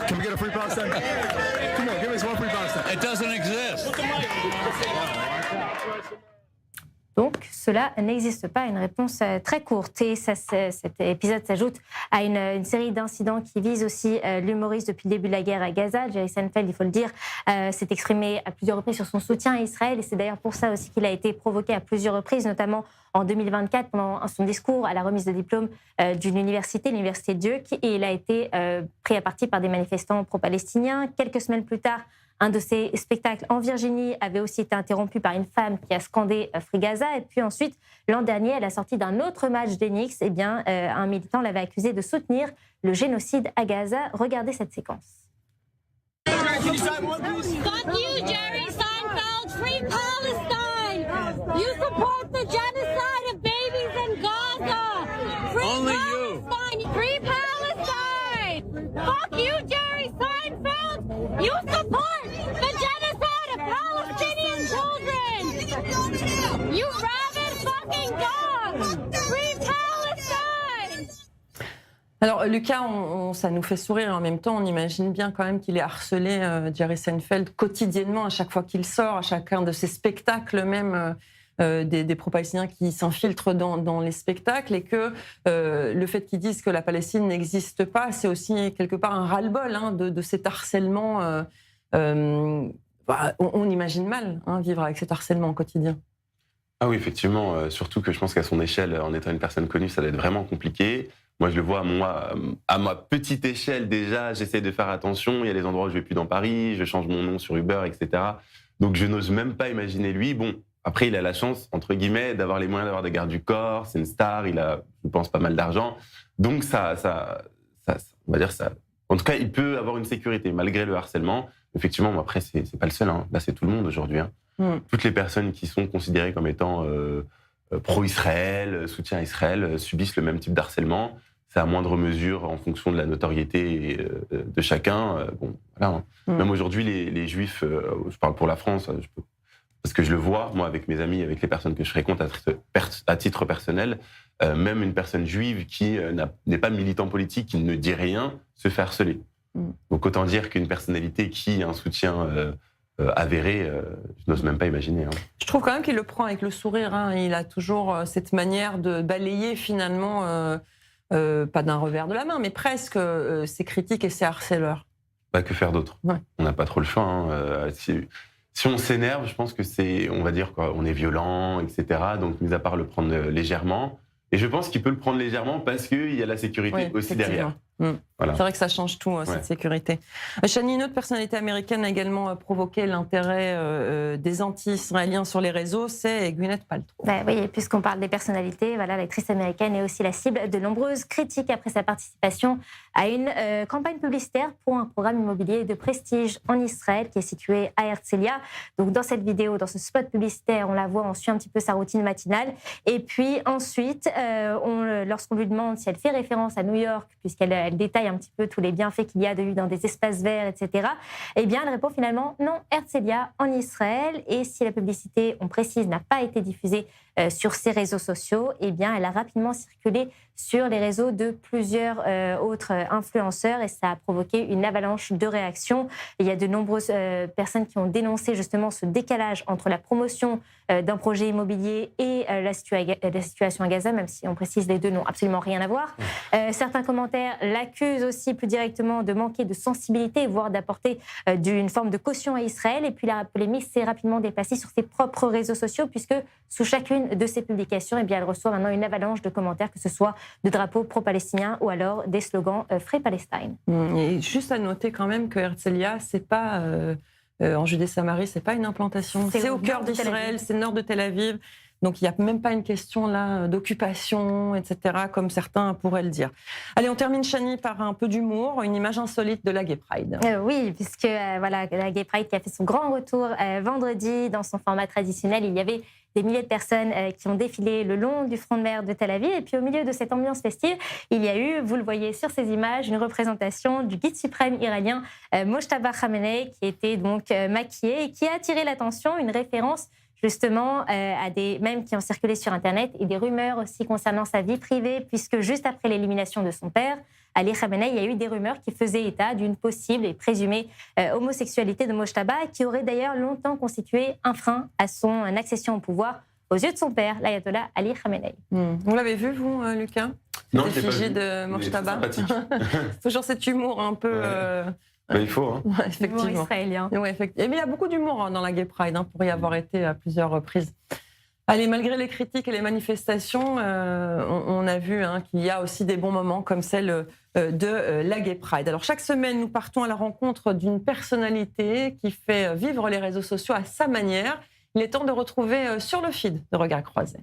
Can we get a free Palestine? Come on, give us one free Palestine. It doesn't exist. Donc, cela n'existe pas. Une réponse très courte. Et ça, cet épisode s'ajoute à une série d'incidents qui visent aussi l'humoriste depuis le début de la guerre à Gaza. Jerry Seinfeld, il faut le dire, s'est exprimé à plusieurs reprises sur son soutien à Israël. Et c'est d'ailleurs pour ça aussi qu'il a été provoqué à plusieurs reprises, notamment en 2024, pendant son discours à la remise de diplôme d'une université, l'université Duke. Et il a été pris à partie par des manifestants pro-palestiniens. Quelques semaines plus tard, un de ses spectacles en Virginie avait aussi été interrompu par une femme qui a scandé Free Gaza. Et puis ensuite, l'an dernier, à la sortie d'un autre match des Knicks, eh bien, un militant l'avait accusé de soutenir le génocide à Gaza. Regardez cette séquence. Fuck you, Jerry Seinfeld. Free Palestine. You support the genocide of babies in Gaza. Free Only Palestine. You. Free Palestine. Fuck you, Jerry Seinfeld. You support the genocide of Palestinian children. You rabid fucking dog. Free Palestine. Alors Lucas, ça nous fait sourire, en même temps on imagine bien quand même qu'il est harcelé, Jerry Seinfeld, quotidiennement à chaque fois qu'il sort, à chacun de ses spectacles même, des pro-palestiniens qui s'infiltrent dans les spectacles, et que le fait qu'ils disent que la Palestine n'existe pas, c'est aussi quelque part un ras-le-bol de cet harcèlement. On imagine mal vivre avec cet harcèlement au quotidien. Ah oui, effectivement, surtout que je pense qu'à son échelle, en étant une personne connue, ça doit être vraiment compliqué. Moi, je le vois, à ma petite échelle déjà, j'essaie de faire attention. Il y a des endroits où je vais plus dans Paris, je change mon nom sur Uber, etc. Donc, je n'ose même pas imaginer lui. Bon, après, il a la chance, entre guillemets, d'avoir les moyens d'avoir des gardes du corps. C'est une star, il a, je pense, pas mal d'argent. Donc, ça, on va dire ça. En tout cas, il peut avoir une sécurité, malgré le harcèlement. Effectivement, bon, après, c'est pas le seul. Là, c'est tout le monde aujourd'hui. Toutes les personnes qui sont considérées comme étant pro-Israël, soutien à Israël, subissent le même type d'harcèlement. C'est à moindre mesure en fonction de la notoriété de chacun. Bon, voilà. Même aujourd'hui, les Juifs, je parle pour la France, parce que je le vois, moi, avec mes amis, avec les personnes que je fréquente à titre personnel, même une personne juive qui n'est pas militant politique, qui ne dit rien, se fait harceler. Donc autant dire qu'une personnalité qui a un soutien avéré, je n'ose même pas imaginer. Je trouve quand même qu'il le prend avec le sourire. Il a toujours cette manière de balayer finalement, pas d'un revers de la main, mais presque ses critiques et ses harceleurs. Que faire d'autre ? On n'a pas trop le choix. Si on s'énerve, je pense que on va dire on est violent, etc. Donc, mis à part le prendre légèrement. Et je pense qu'il peut le prendre légèrement parce qu'il y a la sécurité aussi derrière. Voilà. C'est vrai que ça change tout, cette sécurité. Shani, une autre personnalité américaine a également provoqué l'intérêt des anti-israéliens sur les réseaux, c'est Gwyneth Paltrow. Oui, et puisqu'on parle des personnalités, voilà, l'actrice américaine est aussi la cible de nombreuses critiques après sa participation à une campagne publicitaire pour un programme immobilier de prestige en Israël qui est situé à Herzliya. Donc dans cette vidéo, dans ce spot publicitaire, on la voit, on suit un petit peu sa routine matinale. Et puis ensuite, lorsqu'on lui demande si elle fait référence à New York, puisqu'elle détaille un petit peu tous les bienfaits qu'il y a dans des espaces verts, etc., eh bien, elle répond finalement non, Herzliya en Israël. Et si la publicité, on précise, n'a pas été diffusée sur ses réseaux sociaux, eh bien, elle a rapidement circulé sur les réseaux de plusieurs autres influenceurs et ça a provoqué une avalanche de réactions. Il y a de nombreuses personnes qui ont dénoncé justement ce décalage entre la promotion d'un projet immobilier et la situation à Gaza, même si on précise les deux n'ont absolument rien à voir. Certains commentaires l'accusent aussi plus directement de manquer de sensibilité, voire d'apporter d'une forme de caution à Israël. Et puis la polémique s'est rapidement déplacée sur ses propres réseaux sociaux, puisque sous chacune de ses publications, eh bien, elle reçoit maintenant une avalanche de commentaires, que ce soit de drapeaux pro-palestiniens ou alors des slogans Free Palestine. Et juste à noter quand même que Herzliya, c'est pas en Judée-Samarie, c'est pas une implantation, c'est au cœur d'Israël, c'est le nord de Tel Aviv. Donc il n'y a même pas une question là d'occupation, etc., comme certains pourraient le dire. Allez, on termine, Shani, par un peu d'humour, une image insolite de la Gay Pride. Oui, puisque voilà, la Gay Pride qui a fait son grand retour vendredi dans son format traditionnel, il y avait des milliers de personnes qui ont défilé le long du front de mer de Tel Aviv. Et puis au milieu de cette ambiance festive, il y a eu, vous le voyez sur ces images, une représentation du guide suprême iranien Mojtaba Khamenei, qui était donc maquillé et qui a attiré l'attention, une référence justement à des mèmes qui ont circulé sur Internet et des rumeurs aussi concernant sa vie privée, puisque juste après l'élimination de son père, Ali Khamenei, il y a eu des rumeurs qui faisaient état d'une possible et présumée homosexualité de Mojtaba, qui aurait d'ailleurs longtemps constitué un frein à son accession au pouvoir aux yeux de son père, l'ayatollah Ali Khamenei. Vous l'avez vu, vous, Lucas? Non, cette effigie de Mojtaba. Toujours cet humour un peu... Il faut, hein. Ouais, effectivement. Israélien. Ouais, effectivement. Mais il y a beaucoup d'humour dans la Gay Pride, pour y avoir été à plusieurs reprises. Allez, malgré les critiques et les manifestations, on a vu qu'il y a aussi des bons moments comme celle de la Gay Pride. Alors chaque semaine, nous partons à la rencontre d'une personnalité qui fait vivre les réseaux sociaux à sa manière. Il est temps de retrouver sur le feed de Regards Croisés.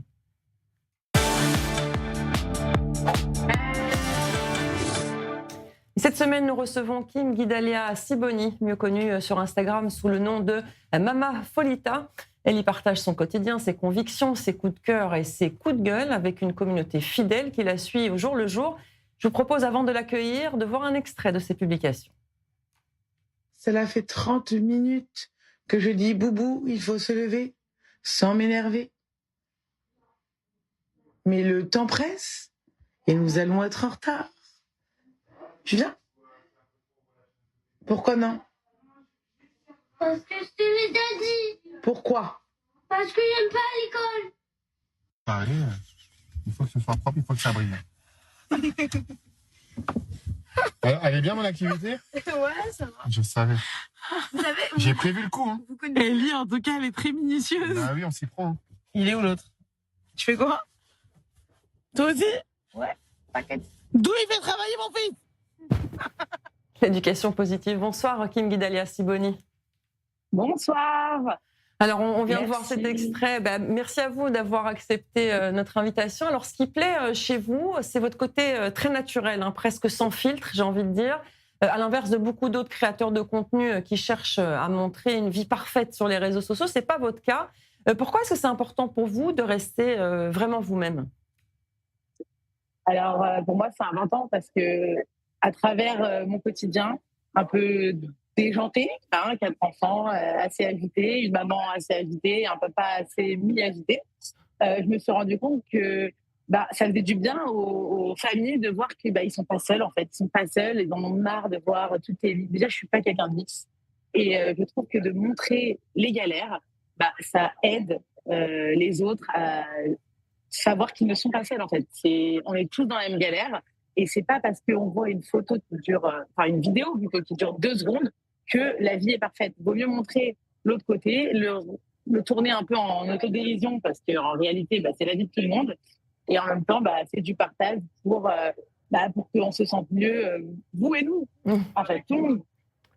Cette semaine, nous recevons Kim Guidalia Siboni, mieux connue sur Instagram sous le nom de Mama Folita. Elle y partage son quotidien, ses convictions, ses coups de cœur et ses coups de gueule avec une communauté fidèle qui la suit au jour le jour. Je vous propose, avant de l'accueillir, de voir un extrait de ses publications. Cela fait 30 minutes que je dis « Boubou, il faut se lever » sans m'énerver. Mais le temps presse et nous allons être en retard. Julien? Pourquoi non? Parce que je te l'ai déjà dit. Pourquoi? Parce que j'aime pas l'école. Allez, il faut que ce soit propre, il faut que ça brille. Elle est bien mon activité? Ouais, ça va. Je savais. Vous savez, J'ai prévu le coup. Vous connaissez. Ellie, en tout cas, elle est très minutieuse. Bah oui, on s'y prend. Il est où l'autre? Tu fais quoi? Toi aussi? Ouais, t'inquiète. D'où il fait travailler mon fils? L'éducation positive. Bonsoir, Kim Guidalia Siboni. Bonsoir. Alors, on vient de Merci. voir cet extrait. Merci à vous d'avoir accepté notre invitation. Alors, ce qui plaît chez vous, c'est votre côté très naturel, presque sans filtre, j'ai envie de dire. À l'inverse de beaucoup d'autres créateurs de contenu qui cherchent à montrer une vie parfaite sur les réseaux sociaux, ce n'est pas votre cas. Pourquoi est-ce que c'est important pour vous de rester vraiment vous-même? Alors, pour moi, c'est important parce que, à travers mon quotidien, un peu déjanté, 4 enfants assez agités, une maman assez agitée, un papa assez mi-agité, je me suis rendu compte que ça faisait du bien aux familles de voir qu'ils ne sont pas seuls, en fait. Ils ne sont pas seuls, ils en ont marre de voir toutes les... Déjà, je ne suis pas quelqu'un de mix. Et je trouve que de montrer les galères, ça aide les autres à savoir qu'ils ne sont pas seuls, en fait. On est tous dans la même galère. Et c'est pas parce qu'on voit une photo qui dure, une vidéo plutôt qui dure 2 secondes que la vie est parfaite. Il vaut mieux montrer l'autre côté, le tourner un peu en autodérision parce qu'en réalité, c'est la vie de tout le monde. Et en même temps, c'est du partage pour pour qu'on se sente mieux, vous et nous, en fait, tout le monde.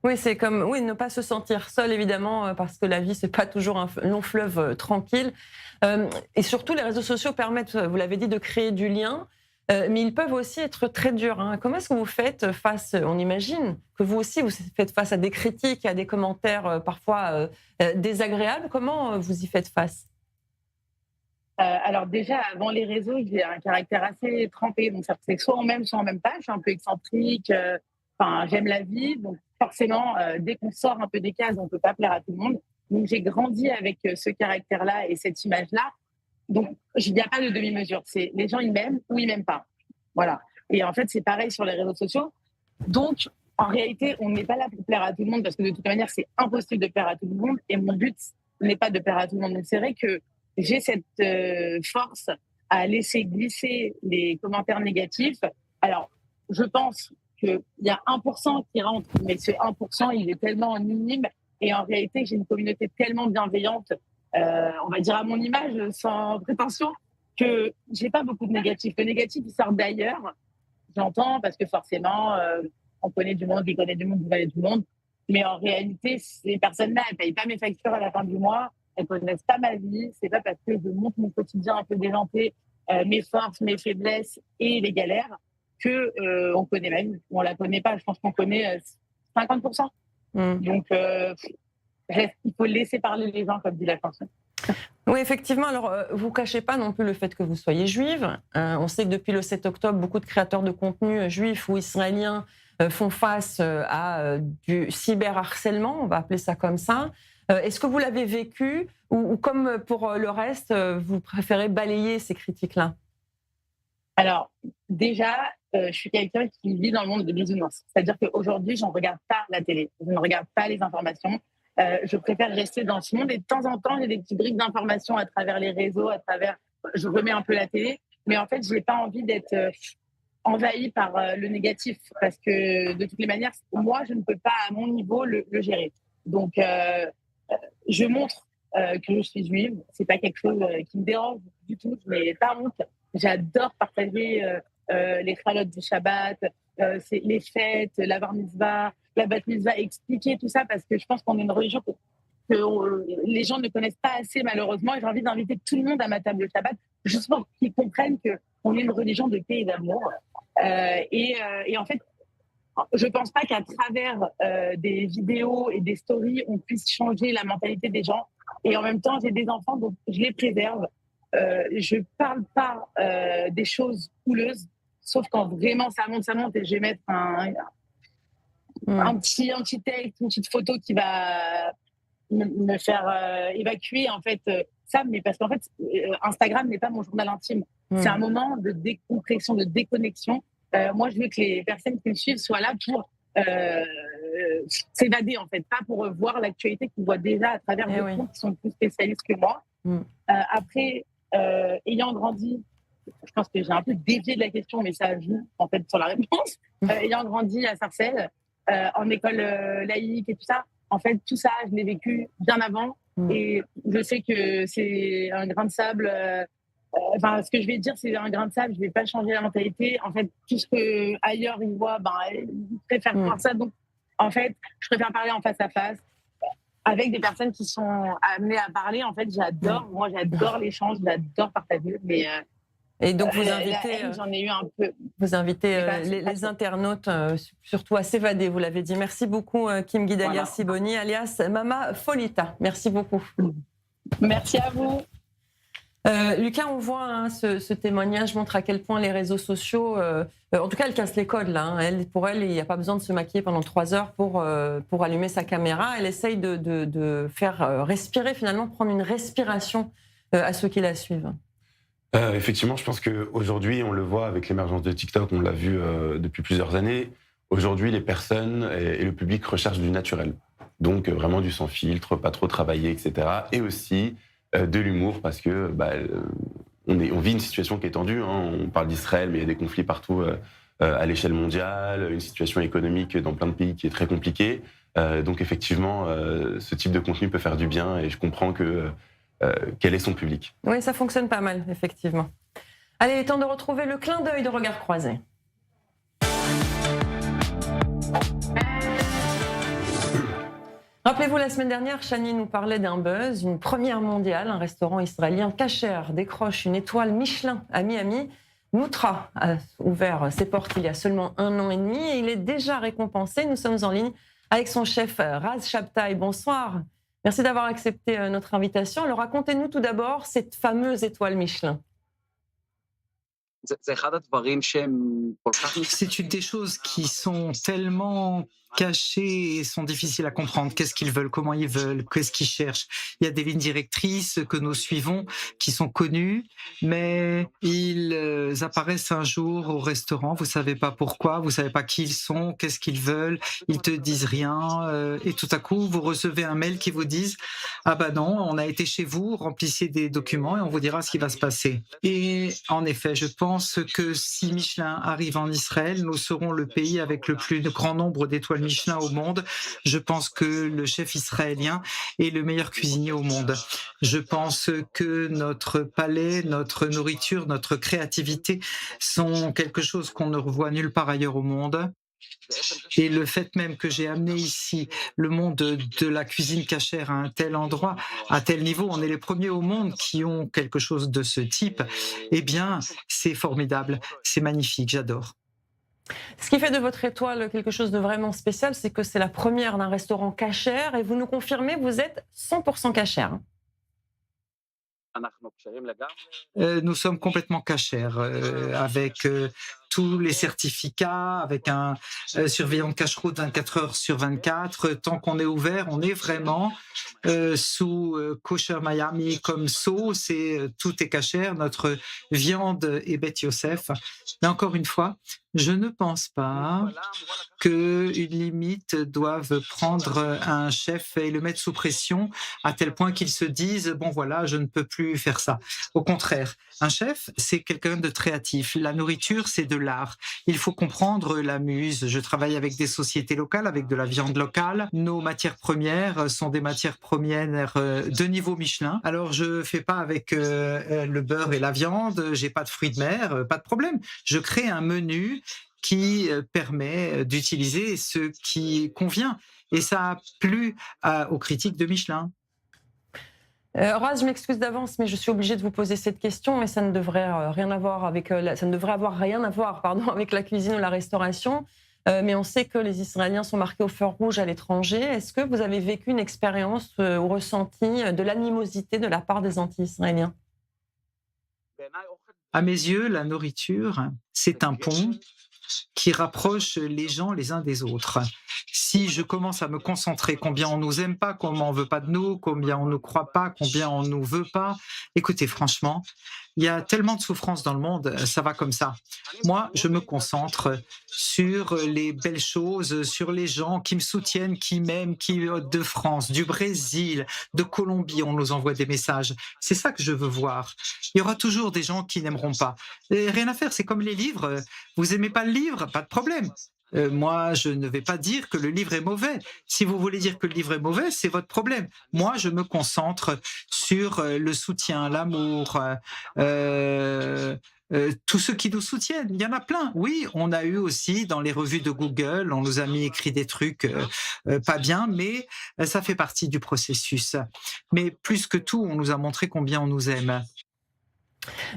Oui, c'est comme ne pas se sentir seul, évidemment, parce que la vie, c'est pas toujours un long fleuve tranquille. Et surtout, les réseaux sociaux permettent, vous l'avez dit, de créer du lien, mais ils peuvent aussi être très durs. Comment est-ce que vous faites face, on imagine que vous aussi, vous faites face à des critiques, à des commentaires parfois désagréables. Comment vous y faites face ? Alors déjà, avant les réseaux, j'ai un caractère assez trempé. Donc, c'est soit on m'aime, soit on m'aime pas. Je suis un peu excentrique. J'aime la vie. Donc, forcément, dès qu'on sort un peu des cases, on ne peut pas plaire à tout le monde. Donc, j'ai grandi avec ce caractère-là et cette image-là. Donc, il n'y a pas de demi-mesure. C'est les gens, ils m'aiment ou ils m'aiment pas. Voilà. Et en fait, c'est pareil sur les réseaux sociaux. Donc, en réalité, on n'est pas là pour plaire à tout le monde parce que de toute manière, c'est impossible de plaire à tout le monde. Et mon but n'est pas de plaire à tout le monde. Donc, c'est vrai que j'ai cette force à laisser glisser les commentaires négatifs. Alors, je pense qu'il y a 1% qui rentre, mais ce 1%, il est tellement minime. Et en réalité, j'ai une communauté tellement bienveillante, on va dire à mon image, sans prétention, que j'ai pas beaucoup de négatifs. Le négatif, il sort d'ailleurs, j'entends, parce que forcément, on connaît du monde, qui connaît du monde, qui connaît du monde. Mais en réalité, ces personnes-là, elles ne payent pas mes factures à la fin du mois. Elles ne connaissent pas ma vie. C'est pas parce que je montre mon quotidien un peu déjanté, mes forces, mes faiblesses et les galères, que on connaît ma vie. On la connaît pas. Je pense qu'on connaît 50%. Donc, il faut laisser parler les gens, comme dit la chanson. Oui, effectivement. Alors, vous cachez pas non plus le fait que vous soyez juive. On sait que depuis le 7 octobre, beaucoup de créateurs de contenu juifs ou israéliens font face à du cyberharcèlement, on va appeler ça comme ça. Est-ce que vous l'avez vécu ou comme pour le reste, vous préférez balayer ces critiques-là ? Alors, déjà, je suis quelqu'un qui vit dans le monde de bisounours. C'est-à-dire qu'aujourd'hui, je ne regarde pas la télé, je ne regarde pas les informations. Je préfère rester dans ce monde et de temps en temps, j'ai des petits briques d'informations à travers les réseaux, je remets un peu la télé. Mais en fait, je n'ai pas envie d'être envahie par le négatif parce que de toutes les manières, moi, je ne peux pas à mon niveau le gérer. Donc, je montre que je suis juive. C'est pas quelque chose qui me dérange du tout. Je n'ai pas honte. J'adore partager les chalotes du Shabbat, les fêtes, la bar mitzvah, la bat mitzvah, expliquer tout ça parce que je pense qu'on est une religion que les gens ne connaissent pas assez malheureusement. Et j'ai envie d'inviter tout le monde à ma table de Shabbat juste pour qu'ils comprennent qu'on est une religion de paix et d'amour. Et en fait, je ne pense pas qu'à travers des vidéos et des stories, on puisse changer la mentalité des gens. Et en même temps, j'ai des enfants, donc je les préserve. Je ne parle pas des choses houleuses, sauf quand vraiment ça monte. Et je vais mettre un petit texte, une petite photo qui va me faire évacuer en fait ça. Mais parce qu'en fait, Instagram n'est pas mon journal intime. C'est un moment de décompression, de déconnexion. Moi, je veux que les personnes qui me suivent soient là pour s'évader, en fait, pas pour voir l'actualité qu'ils voient déjà à travers des comptes qui sont plus spécialistes que moi. Après, ayant grandi, je pense que j'ai un peu dévié de la question, mais ça joue en fait sur la réponse. Ayant grandi à Sarcelles, en école laïque et tout ça, en fait, tout ça, je l'ai vécu bien avant. Et je sais que c'est un grain de sable. Ce que je vais dire, c'est un grain de sable, je ne vais pas changer la mentalité. En fait, tout ce qu'ailleurs ils voient, ils préfèrent faire ça. Donc, en fait, je préfère parler en face à face avec des personnes qui sont amenées à parler. En fait, moi, j'adore l'échange, j'adore partager. Et donc, vous invitez, j'en ai eu un peu. Vous invitez les internautes surtout à s'évader, vous l'avez dit. Merci beaucoup, Kim Guidalia Siboni, alias Mama Folita. Merci beaucoup. Merci à vous. Lucas, on voit ce témoignage montre à quel point les réseaux sociaux, en tout cas, elle casse les codes là. Pour elle, il n'y a pas besoin de se maquiller pendant 3 heures pour allumer sa caméra. Elle essaye de faire respirer, finalement, prendre une respiration à ceux qui la suivent. Effectivement, je pense qu'aujourd'hui, on le voit avec l'émergence de TikTok, on l'a vu depuis plusieurs années. Aujourd'hui, les personnes et le public recherchent du naturel. Donc, vraiment du sans filtre, pas trop travaillé, etc. Et aussi de l'humour, parce que on vit une situation qui est tendue. On parle d'Israël, mais il y a des conflits partout à l'échelle mondiale, une situation économique dans plein de pays qui est très compliquée. Donc, effectivement, ce type de contenu peut faire du bien et je comprends quel est son public. Oui, ça fonctionne pas mal, effectivement. Allez, il est temps de retrouver le clin d'œil de Regard Croisé. Rappelez-vous, la semaine dernière, Chani nous parlait d'un buzz, une première mondiale. Un restaurant israélien Kasher décroche une étoile Michelin à Miami. Moutra a ouvert ses portes il y a seulement 1 an et demi et il est déjà récompensé. Nous sommes en ligne avec son chef Raz Shabtai. Bonsoir. Merci d'avoir accepté notre invitation. Alors racontez-nous tout d'abord cette fameuse étoile Michelin. C'est une des choses qui sont tellement cachées et sont difficiles à comprendre. Qu'est-ce qu'ils veulent, comment ils veulent, qu'est-ce qu'ils cherchent. Il y a des lignes directrices que nous suivons qui sont connues, mais ils apparaissent un jour au restaurant. Vous savez pas pourquoi, vous savez pas qui ils sont, qu'est-ce qu'ils veulent. Ils te disent rien et tout à coup vous recevez un mail qui vous dise ah bah non, on a été chez vous, remplissez des documents et on vous dira ce qui va se passer. Et en effet, je pense que si Michelin arrive en Israël, nous serons le pays avec le plus grand nombre d'étoiles Michelin au monde. Je pense que le chef israélien est le meilleur cuisinier au monde. Je pense que notre palais, notre nourriture, notre créativité sont quelque chose qu'on ne revoit nulle part ailleurs au monde. Et le fait même que j'ai amené ici le monde de la cuisine cachère à un tel endroit, à tel niveau, on est les premiers au monde qui ont quelque chose de ce type, eh bien, c'est formidable, c'est magnifique, j'adore. Ce qui fait de votre étoile quelque chose de vraiment spécial, c'est que c'est la première d'un restaurant cachère et vous nous confirmez, vous êtes 100% cachère. Nous sommes complètement cachères, avec tous les certificats, avec un surveillant de cache-route 24 heures sur 24. Tant qu'on est ouvert, on est vraiment sous Kosher Miami comme sauce et tout est cachère. Notre viande est Bet Yosef. Mais encore une fois, je ne pense pas qu'une limite doive prendre un chef et le mettre sous pression à tel point qu'il se dise « bon voilà, je ne peux plus faire ça ». Au contraire, un chef, c'est quelqu'un de créatif. La nourriture, c'est de l'art. Il faut comprendre la muse. Je travaille avec des sociétés locales, avec de la viande locale. Nos matières premières sont des matières premières de niveau Michelin. Alors, je fais pas avec le beurre et la viande, j'ai pas de fruits de mer, pas de problème. Je crée un menu qui permet d'utiliser ce qui convient. Et ça a plu aux critiques de Michelin. Raz, je m'excuse d'avance, mais je suis obligée de vous poser cette question, et ça ne devrait rien avoir avec ça ne devrait avoir rien à voir, avec la cuisine ou la restauration. Mais on sait que les Israéliens sont marqués au fer rouge à l'étranger. Est-ce que vous avez vécu une expérience ou ressenti de l'animosité de la part des anti-israéliens? À mes yeux, la nourriture, c'est un pont qui rapproche les gens les uns des autres. Si je commence à me concentrer combien on nous aime pas, combien on veut pas de nous, combien on nous croit pas, combien on nous veut pas, écoutez, franchement, il y a tellement de souffrance dans le monde, ça va comme ça. Moi, je me concentre sur les belles choses, sur les gens qui me soutiennent, qui m'aiment, qui de France, du Brésil, de Colombie, on nous envoie des messages. C'est ça que je veux voir. Il y aura toujours des gens qui n'aimeront pas. Et rien à faire, c'est comme les livres. Vous aimez pas le livre, pas de problème. Moi, je ne vais pas dire que le livre est mauvais. Si vous voulez dire que le livre est mauvais, c'est votre problème. Moi, je me concentre sur le soutien, l'amour, tous ceux qui nous soutiennent. Il y en a plein. Oui, on a eu aussi dans les revues de Google, on nous a mis écrit des trucs pas bien, mais ça fait partie du processus. Mais plus que tout, on nous a montré combien on nous aime.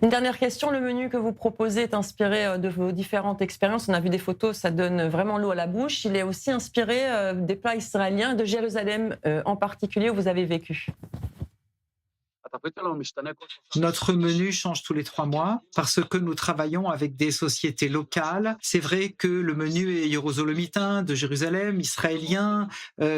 Une dernière question, le menu que vous proposez est inspiré de vos différentes expériences. On a vu des photos, ça donne vraiment l'eau à la bouche. Il est aussi inspiré des plats israéliens, de Jérusalem en particulier où vous avez vécu. Notre menu change tous les 3 mois parce que nous travaillons avec des sociétés locales. C'est vrai que le menu est jérusalemitain, de Jérusalem, israélien,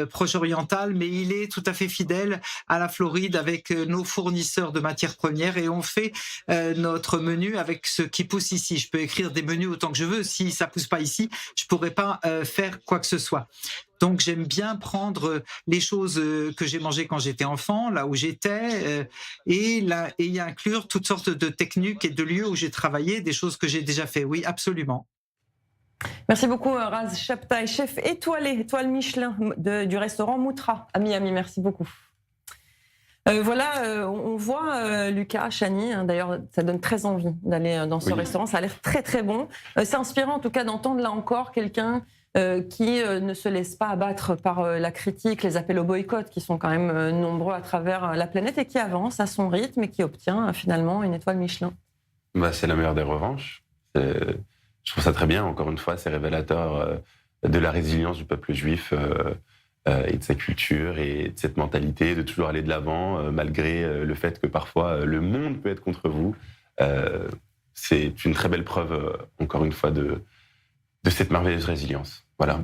proche-oriental, mais il est tout à fait fidèle à la Floride avec nos fournisseurs de matières premières et on fait notre menu avec ce qui pousse ici. Je peux écrire des menus autant que je veux. Si ça pousse pas ici, je pourrais pas faire quoi que ce soit. Donc j'aime bien prendre les choses que j'ai mangées quand j'étais enfant, là où j'étais, et y inclure toutes sortes de techniques et de lieux où j'ai travaillé, des choses que j'ai déjà fait. Oui, absolument. Merci beaucoup Raz Shabtai, chef étoile Michelin du restaurant Moutra à Miami. Merci beaucoup. Voilà, on voit Lucas, Chani, d'ailleurs ça donne très envie d'aller dans ce restaurant, ça a l'air très très bon. C'est inspirant en tout cas d'entendre là encore quelqu'un qui ne se laisse pas abattre par la critique, les appels au boycott, qui sont quand même nombreux à travers la planète et qui avance à son rythme et qui obtient finalement une étoile Michelin. C'est la meilleure des revanches. Je trouve ça très bien, encore une fois, c'est révélateur de la résilience du peuple juif et de sa culture et de cette mentalité de toujours aller de l'avant, malgré le fait que parfois le monde peut être contre vous. C'est une très belle preuve, encore une fois, de cette merveilleuse résilience. Voilà.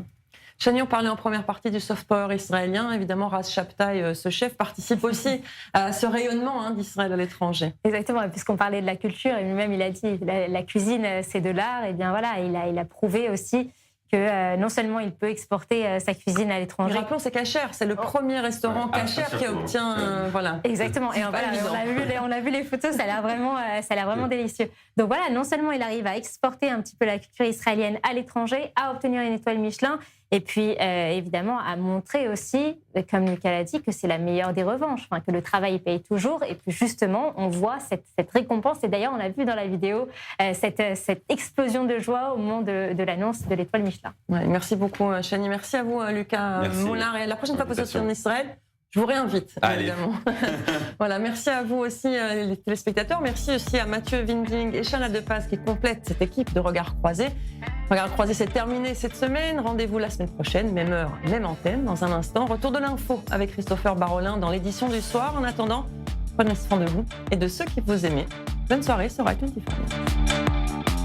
Chani, on parlait en première partie du soft power israélien. Évidemment, Ras Shabtai, ce chef, participe aussi à ce rayonnement d'Israël à l'étranger. Exactement, puisqu'on parlait de la culture, et lui-même il a dit la cuisine c'est de l'art, et bien voilà, il a prouvé aussi que non seulement il peut exporter sa cuisine à l'étranger. Rappelons, c'est Kasher, c'est le premier restaurant Kasher qui obtient. Voilà. Exactement, et voilà, on a vu les photos, ça a l'air vraiment délicieux. Donc voilà, non seulement il arrive à exporter un petit peu la culture israélienne à l'étranger, à obtenir une étoile Michelin, et puis évidemment à montrer aussi, comme Lucas l'a dit, que c'est la meilleure des revanches, que le travail paye toujours, et puis justement on voit cette récompense, et d'ailleurs on a vu dans la vidéo cette explosion de joie au moment de l'annonce de l'étoile Michelin. Ouais, merci beaucoup Chani, merci à vous Lucas Moulin, et la prochaine fois que vous serez en Israël, je vous réinvite, évidemment. Voilà, merci à vous aussi, les téléspectateurs. Merci aussi à Mathieu Winding et Chana Depas qui complètent cette équipe de Regards Croisés. Regards Croisés, c'est terminé cette semaine. Rendez-vous la semaine prochaine, même heure, même antenne. Dans un instant, retour de l'info avec Christopher Barolin dans l'édition du soir. En attendant, prenez soin de vous et de ceux qui vous aimez. Bonne soirée sur iTunes.